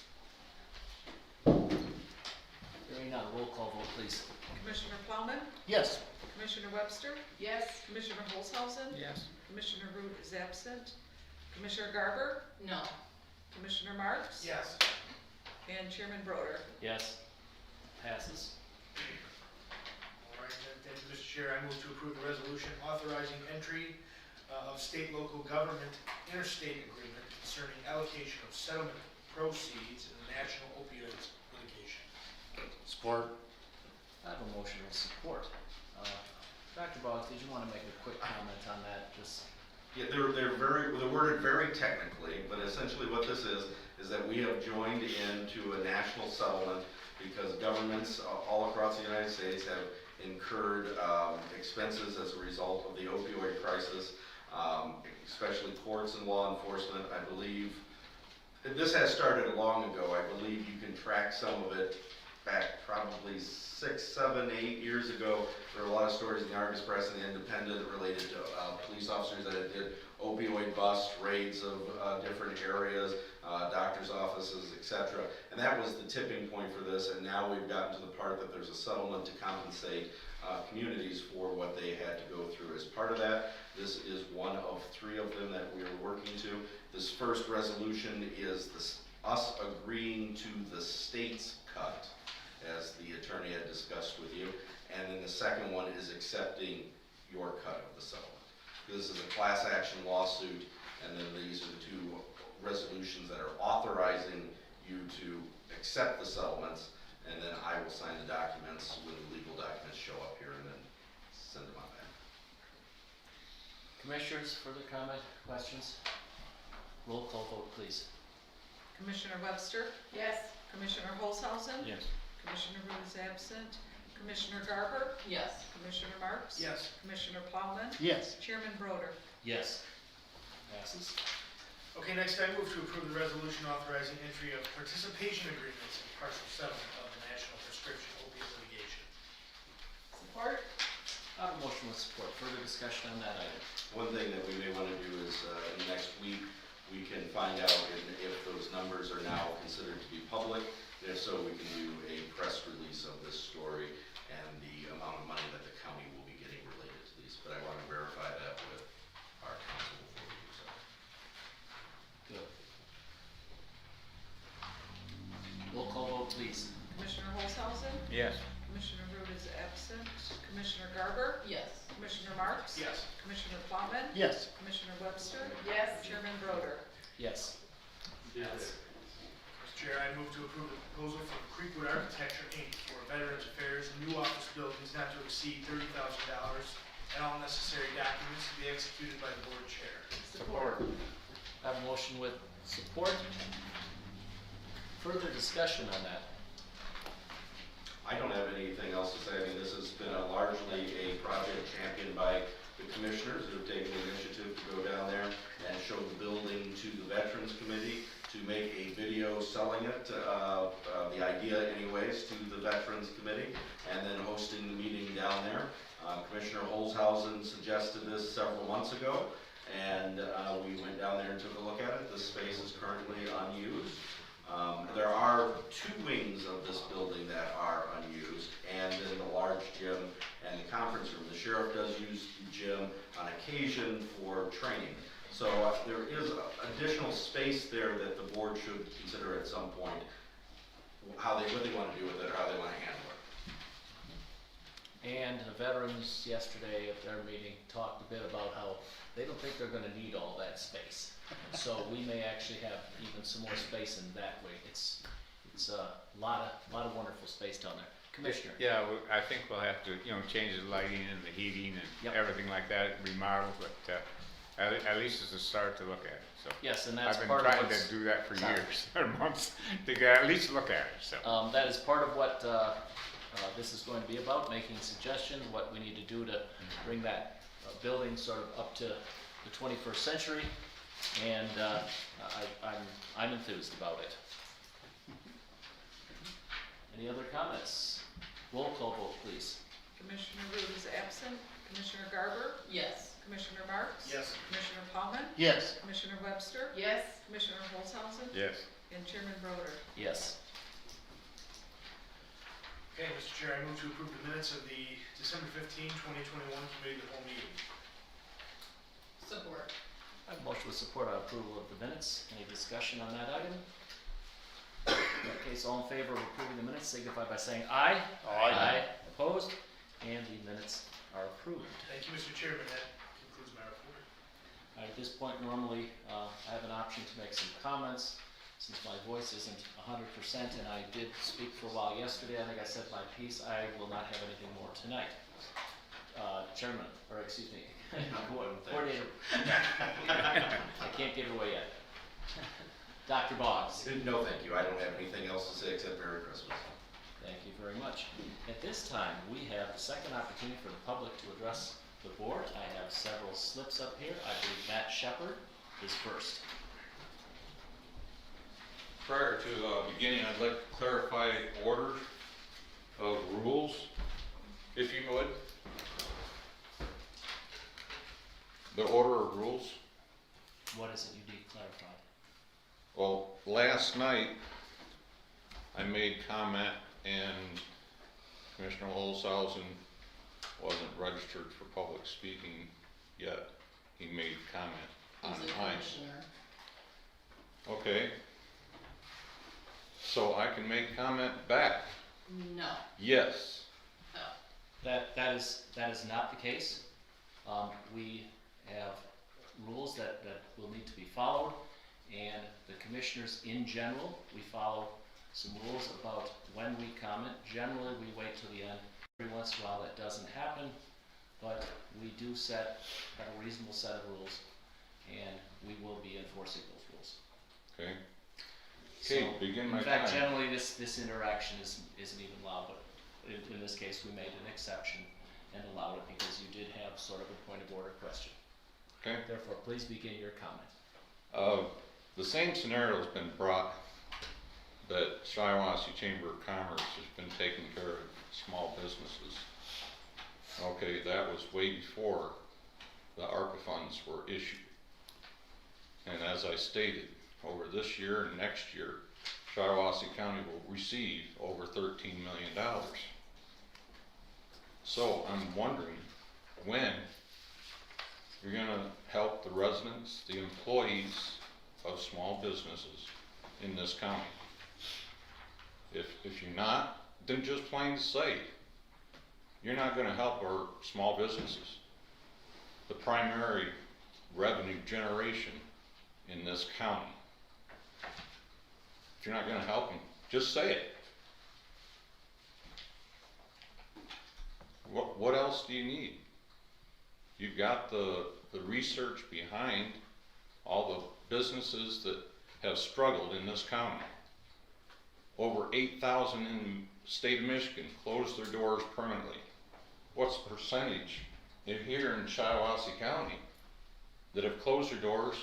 Speaker 2: Hearing none, roll call vote please.
Speaker 3: Commissioner Plowman,
Speaker 4: Yes.
Speaker 3: Commissioner Webster,
Speaker 1: Yes.
Speaker 3: Commissioner Holzhausen,
Speaker 9: Yes.
Speaker 3: Commissioner Root is absent, Commissioner Garber,
Speaker 6: No,
Speaker 3: Commissioner Marks,
Speaker 10: Yes.
Speaker 3: and Chairman Broder.
Speaker 2: Yes, passes.
Speaker 10: All right, then, thank you, Mr. Chair. I move to approve the resolution authorizing entry of state-local government interstate agreement concerning allocation of settlement proceeds in the national opioids litigation.
Speaker 4: Support.
Speaker 2: I have a motion with support. Dr. Boggs, did you want to make a quick comment on that? Just
Speaker 11: Yeah, they're worded very technically, but essentially what this is that we have joined into a national settlement because governments all across the United States have incurred expenses as a result of the opioid crisis, especially courts and law enforcement. I believe this has started long ago. I believe you can track some of it back probably 6, 7, 8 years ago. There were a lot of stories in the Argus Press and the Independent related to police officers that did opioid busts, raids of different areas, doctors' offices, etc. And that was the tipping point for this, and now we've gotten to the part that there's a settlement to compensate communities for what they had to go through. As part of that, this is one of 3 of them that we are working to. This first resolution is us agreeing to the state's cut, as the attorney had discussed with you, and then the second one is accepting your cut of the settlement. This is a class action lawsuit, and then these are the 2 resolutions that are authorizing you to accept the settlements, and then I will sign the documents when the legal documents show up here and then send them on back.
Speaker 2: commissioners, further comment, questions? Roll call vote please.
Speaker 3: Commissioner Webster,
Speaker 1: Yes.
Speaker 3: Commissioner Holzhausen,
Speaker 9: Yes.
Speaker 3: Commissioner Root is absent, Commissioner Garber,
Speaker 6: yes.
Speaker 3: Commissioner Marks,
Speaker 10: Yes.
Speaker 3: Commissioner Plowman,
Speaker 4: Yes.
Speaker 3: Chairman Broder.
Speaker 2: Yes. Passes.
Speaker 10: Okay, next I move to approve the resolution authorizing entry of participation agreements and partial settlement of the national prescription opiate litigation.
Speaker 1: Support?
Speaker 2: I have a motion with support. Further discussion on that item?
Speaker 11: One thing that we may want to do is in the next week, we can find out if those numbers are now considered to be public. And if so, we can do a press release of this story and the amount of money that the county will be getting related to these. But I want to verify that with our council before we do so.
Speaker 2: Good. Roll call vote please.
Speaker 3: Commissioner Holzhausen,
Speaker 9: Yes.
Speaker 3: Commissioner Root is absent, Commissioner Garber,
Speaker 6: Yes.
Speaker 3: Commissioner Marks,
Speaker 10: Yes.
Speaker 3: Commissioner Plowman,
Speaker 4: Yes.
Speaker 3: Commissioner Webster,
Speaker 1: Yes.
Speaker 3: Chairman Broder.
Speaker 2: Yes. Pass.
Speaker 10: Mr. Chair, I move to approve the proposal from Creekwood Architecture, Inc. for Veterans Affairs new office buildings not to exceed $30,000 and all necessary documents to be executed by the board chair.
Speaker 1: Support.
Speaker 2: I have a motion with support. Further discussion on that?
Speaker 11: I don't have anything else to say. I mean, this has been largely a project championed by the commissioners who have taken the initiative to go down there and show the building to the Veterans Committee, to make a video selling it, the idea anyways, to the Veterans Committee, and then hosting the meeting down there. Commissioner Holzhausen suggested this several months ago, and we went down there and took a look at it. The space is currently unused. There are 2 wings of this building that are unused, and then the large gym and the conference room. The sheriff does use the gym on occasion for training. So there is additional space there that the board should consider at some point what they want to do with it, or how they want to handle it.
Speaker 2: And the veterans yesterday at their meeting talked a bit about how they don't think they're gonna need all that space. So we may actually have even some more space in that way. It's a lot of wonderful space down there. Commissioner?
Speaker 9: Yeah, I think we'll have to, change the lighting and the heating and
Speaker 2: Yep.
Speaker 9: everything like that, remodel, but at least it's a start to look at it, so.
Speaker 2: Yes, and that's
Speaker 9: I've
Speaker 2: part
Speaker 9: been
Speaker 2: of
Speaker 9: trying
Speaker 2: what's.
Speaker 9: to do that for
Speaker 2: Sorry.
Speaker 9: years, or months, to get, at least look at it, so.
Speaker 2: That is part of what this is going to be about, making suggestions, what we need to do to bring that building sort of up to the 21st century, and I'm enthused about it. Any other comments? Roll call vote, please.
Speaker 3: Commissioner Root is absent. Commissioner Garber?
Speaker 6: Yes.
Speaker 3: Commissioner Marks?
Speaker 10: Yes.
Speaker 3: Commissioner Paulman?
Speaker 4: Yes.
Speaker 3: Commissioner Webster?
Speaker 1: Yes.
Speaker 3: Commissioner Holzhausen?
Speaker 9: Yes.
Speaker 3: And Chairman Broder.
Speaker 2: Yes.
Speaker 10: Okay, Mr. Chair, I move to approve the minutes of the December 15, 2021 committee of the whole meeting.
Speaker 6: Support.
Speaker 2: I have a motion with support on approval of the minutes. Any discussion on that item? In that case, all in favor of approving the minutes signify by saying aye.
Speaker 4: Aye.
Speaker 2: Opposed? And the minutes are approved.
Speaker 10: Thank you, Mr. Chairman. That concludes my report.
Speaker 2: At this point, normally, I have an option to make some comments, since my voice isn't 100%, and I did speak for a while yesterday. I think I said my piece. I will not have anything more tonight. Chairman, or excuse me, coordinator. I can't give it away yet. Dr. Boggs.
Speaker 11: No, thank you. I don't have anything else to say except Merry Christmas.
Speaker 2: Thank you very much. At this time, we have the second opportunity for the public to address the board. I have several slips up here. I believe Matt Shepard is first.
Speaker 13: Prior to beginning, I'd like to clarify order of rules, if you would. The order of rules.
Speaker 2: What is it you need clarified?
Speaker 13: Well, last night, I made comment and Commissioner Holzhausen wasn't registered for public speaking yet. He made comment on
Speaker 6: He's a
Speaker 13: mine.
Speaker 6: commissioner.
Speaker 13: Okay. So I can make comment back?
Speaker 6: No.
Speaker 13: Yes.
Speaker 6: Oh.
Speaker 2: That is not the case. We have rules that will need to be followed, and the commissioners in general, we follow some rules about when we comment. Generally, we wait till the end. Every once in a while that doesn't happen, but we do have a reasonable set of rules, and we will be enforcing those rules.
Speaker 13: Okay. Okay,
Speaker 2: So,
Speaker 13: begin my
Speaker 2: in fact,
Speaker 13: time.
Speaker 2: generally this interaction isn't even allowed, but in this case we made an exception and allowed it because you did have sort of a point of order question.
Speaker 13: Okay.
Speaker 2: Therefore, please begin your comment.
Speaker 13: The same scenario has been brought that Shiawassee Chamber of Commerce has been taking care of small businesses. Okay, that was way before the ARPA funds were issued. And as I stated, over this year and next year, Shiawassee County will receive over $13 million. So I'm wondering when you're gonna help the residents, the employees of small businesses in this county. If you're not, then just plain say, you're not gonna help our small businesses. The primary revenue generation in this county. If you're not gonna help them, just say it. What else do you need? You've got the research behind all the businesses that have struggled in this county. over 8,000 in the state of Michigan closed their doors permanently. What's the percentage here in Shiawassee County that have closed their doors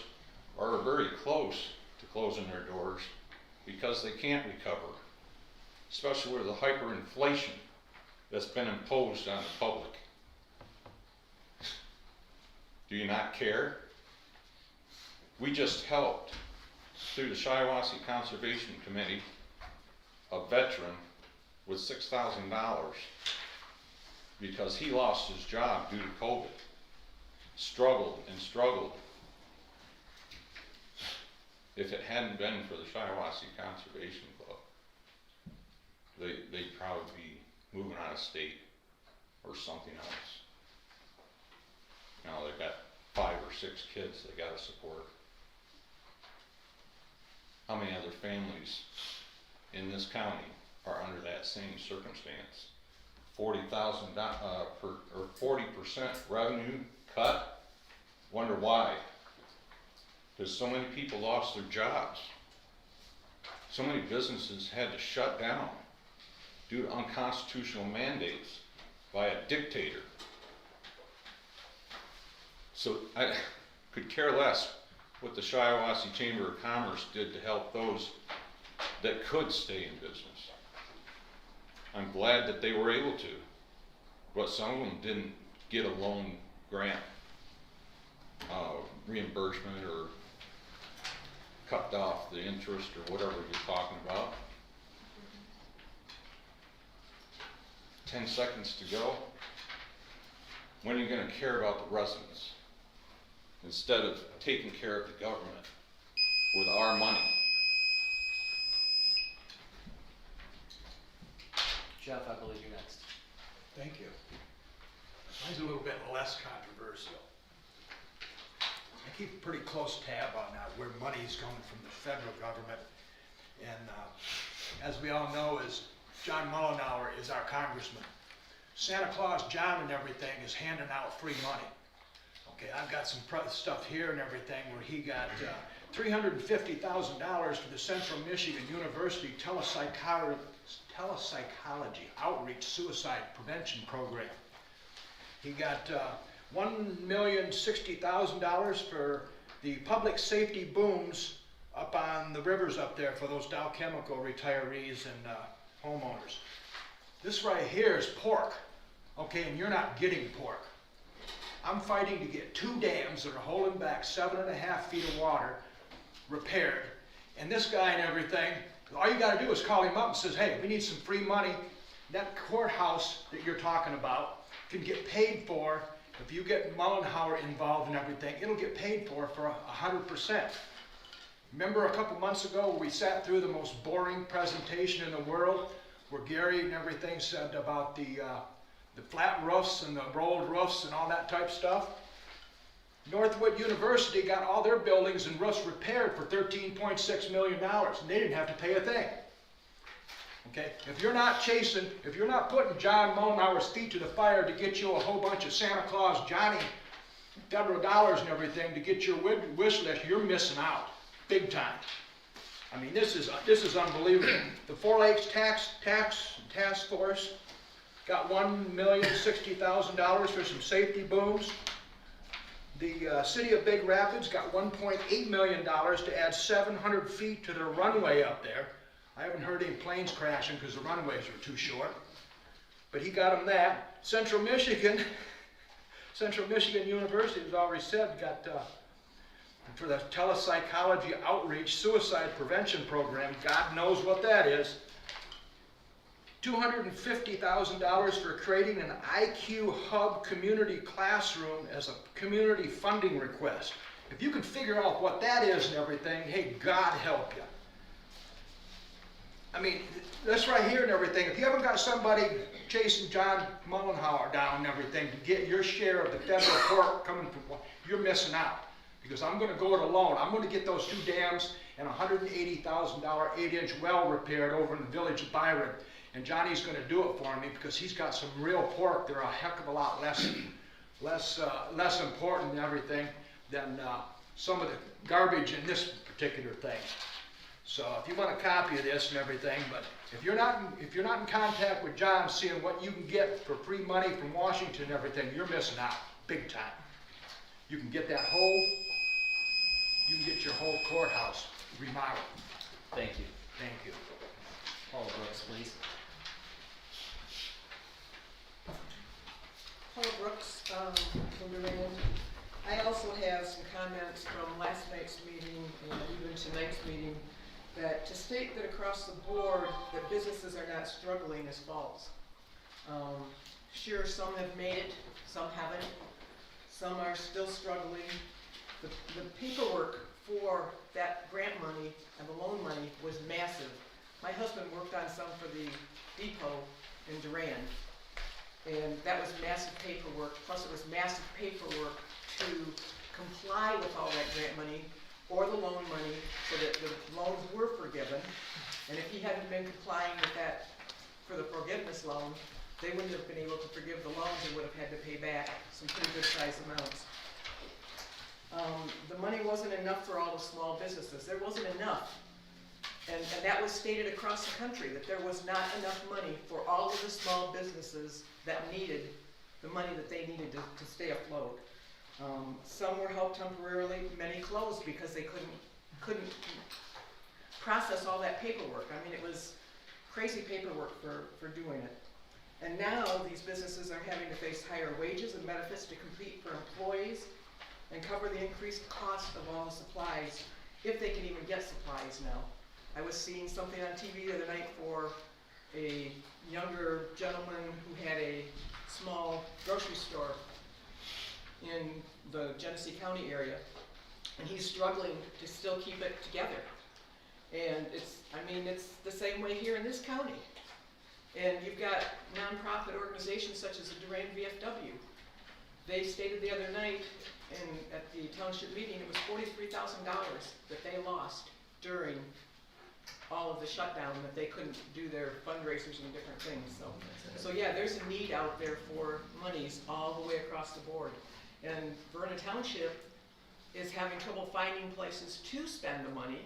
Speaker 13: or are very close to closing their doors because they can't recover, especially with the hyperinflation that's been imposed on the public? Do you not care? We just helped, through the Shiawassee Conservation Committee, a veteran with $6,000 because he lost his job due to COVID. Struggled and struggled. If it hadn't been for the Shiawassee Conservation Club, they'd probably be moving out of state or something else. Now they've got 5 or 6 kids they gotta support. How many other families in this county are under that same circumstance? $40,000 or 40% revenue cut. Wonder why? Because so many people lost their jobs. So many businesses had to shut down due to unconstitutional mandates by a dictator. So I could care less what the Shiawassee Chamber of Commerce did to help those that could stay in business. I'm glad that they were able to, but some of them didn't get a loan grant reimbursement or cut off the interest or whatever you're talking about. 10 seconds to go. When are you going to care about the residents instead of taking care of the government with our money?
Speaker 2: Jeff, I believe you're next.
Speaker 10: Thank you. Mine's a little bit less controversial. I keep a pretty close tab on where money's coming from the federal government. And as we all know, John Mullenhour is our congressman. Santa Claus John and everything is handing out free money. Okay, I've got some stuff here and everything where he got $350,000 for the Central Michigan University telepsychology outreach suicide prevention program. He got $1,060,000 for the public safety booms up on the rivers up there for those Dow Chemical retirees and homeowners. This right here is pork, okay, and you're not getting pork. I'm fighting to get 2 dams that are holding back 7.5 feet of water repaired. And this guy and everything, all you gotta do is call him up and says, hey, we need some free money. That courthouse that you're talking about can get paid for. If you get Mullenhour involved in everything, it'll get paid for 100%. Remember a couple months ago we sat through the most boring presentation in the world where Gary and everything said about the flat roofs and the rolled roofs and all that type stuff? Northwood University got all their buildings and roofs repaired for $13.6 million, and they didn't have to pay a thing. Okay, if you're not putting John Mullenhour's feet to the fire to get you a whole bunch of Santa Claus Johnny federal dollars and everything to get your wish list, you're missing out, big time. I mean, this is unbelievable. The 4 Lakes Task Force got $1,060,000 for some safety booms. The city of Big Rapids got $1.8 million to add 700 feet to their runway up there. I haven't heard any planes crashing because the runways are too short. But he got them that. Central Michigan University, as I already said, got for the telepsychology outreach suicide prevention program, God knows what that is, $250,000 for creating an IQ Hub community classroom as a community funding request. If you can figure out what that is and everything, hey, God help you. I mean, this right here and everything, if you haven't got somebody chasing John Mullenhour down and everything to get your share of the federal pork coming from, you're missing out. Because I'm going to go it alone. I'm going to get those 2 dams and $180,000 8-inch well repaired over in the village of Byron. And Johnny's going to do it for me because he's got some real pork. They're a heck of a lot less important and everything than some of the garbage in this particular thing.
Speaker 17: So if you want a copy of this and everything, but if you're not in contact with John, seeing what you can get for free money from Washington and everything, you're missing out, big time. You can get your whole courthouse remodeled.
Speaker 2: Thank you.
Speaker 17: Thank you.
Speaker 2: Paul Brooks, please.
Speaker 18: Paul Brooks, from Durand. I also have some comments from last night's meeting and even tonight's meeting, that to state that across the board that businesses are not struggling is false. Sure, some have made it, some haven't. Some are still struggling. The paperwork for that grant money and the loan money was massive. My husband worked on some for the depot in Durand. And that was massive paperwork, plus it was massive paperwork to comply with all that grant money or the loan money so that the loans were forgiven. And if he hadn't been complying with that for the forgiveness loan, they wouldn't have been able to forgive the loans and would have had to pay back some pretty good sized amounts. The money wasn't enough for all the small businesses. There wasn't enough. And that was stated across the country, that there was not enough money for all of the small businesses that needed the money that they needed to stay afloat. Some were helped temporarily, many closed because they couldn't process all that paperwork. I mean, it was crazy paperwork for doing it. And now these businesses are having to face higher wages and benefits to compete for employees and cover the increased cost of all the supplies, if they can even get supplies now. I was seeing something on TV the other night for a younger gentleman who had a small grocery store in the Genesee County area, and he's struggling to still keep it together. And it's the same way here in this county. And you've got nonprofit organizations such as the Durand VFW. They stated the other night at the township meeting, it was $43,000 that they lost during all of the shutdown, that they couldn't do their fundraisers and different things. So yeah, there's a need out there for monies all the way across the board. And Verona Township is having trouble finding places to spend the money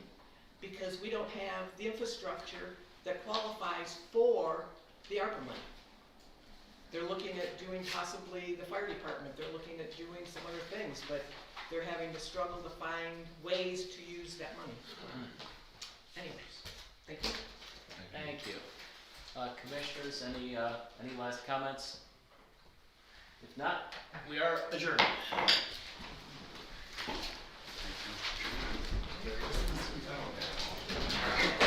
Speaker 18: because we don't have the infrastructure that qualifies for the ARPA money. They're looking at doing possibly the fire department, they're looking at doing some other things, but they're having to struggle to find ways to use that money. Anyways, thank you.
Speaker 2: Thank you. Commissioners, any last comments? If not, we are adjourned.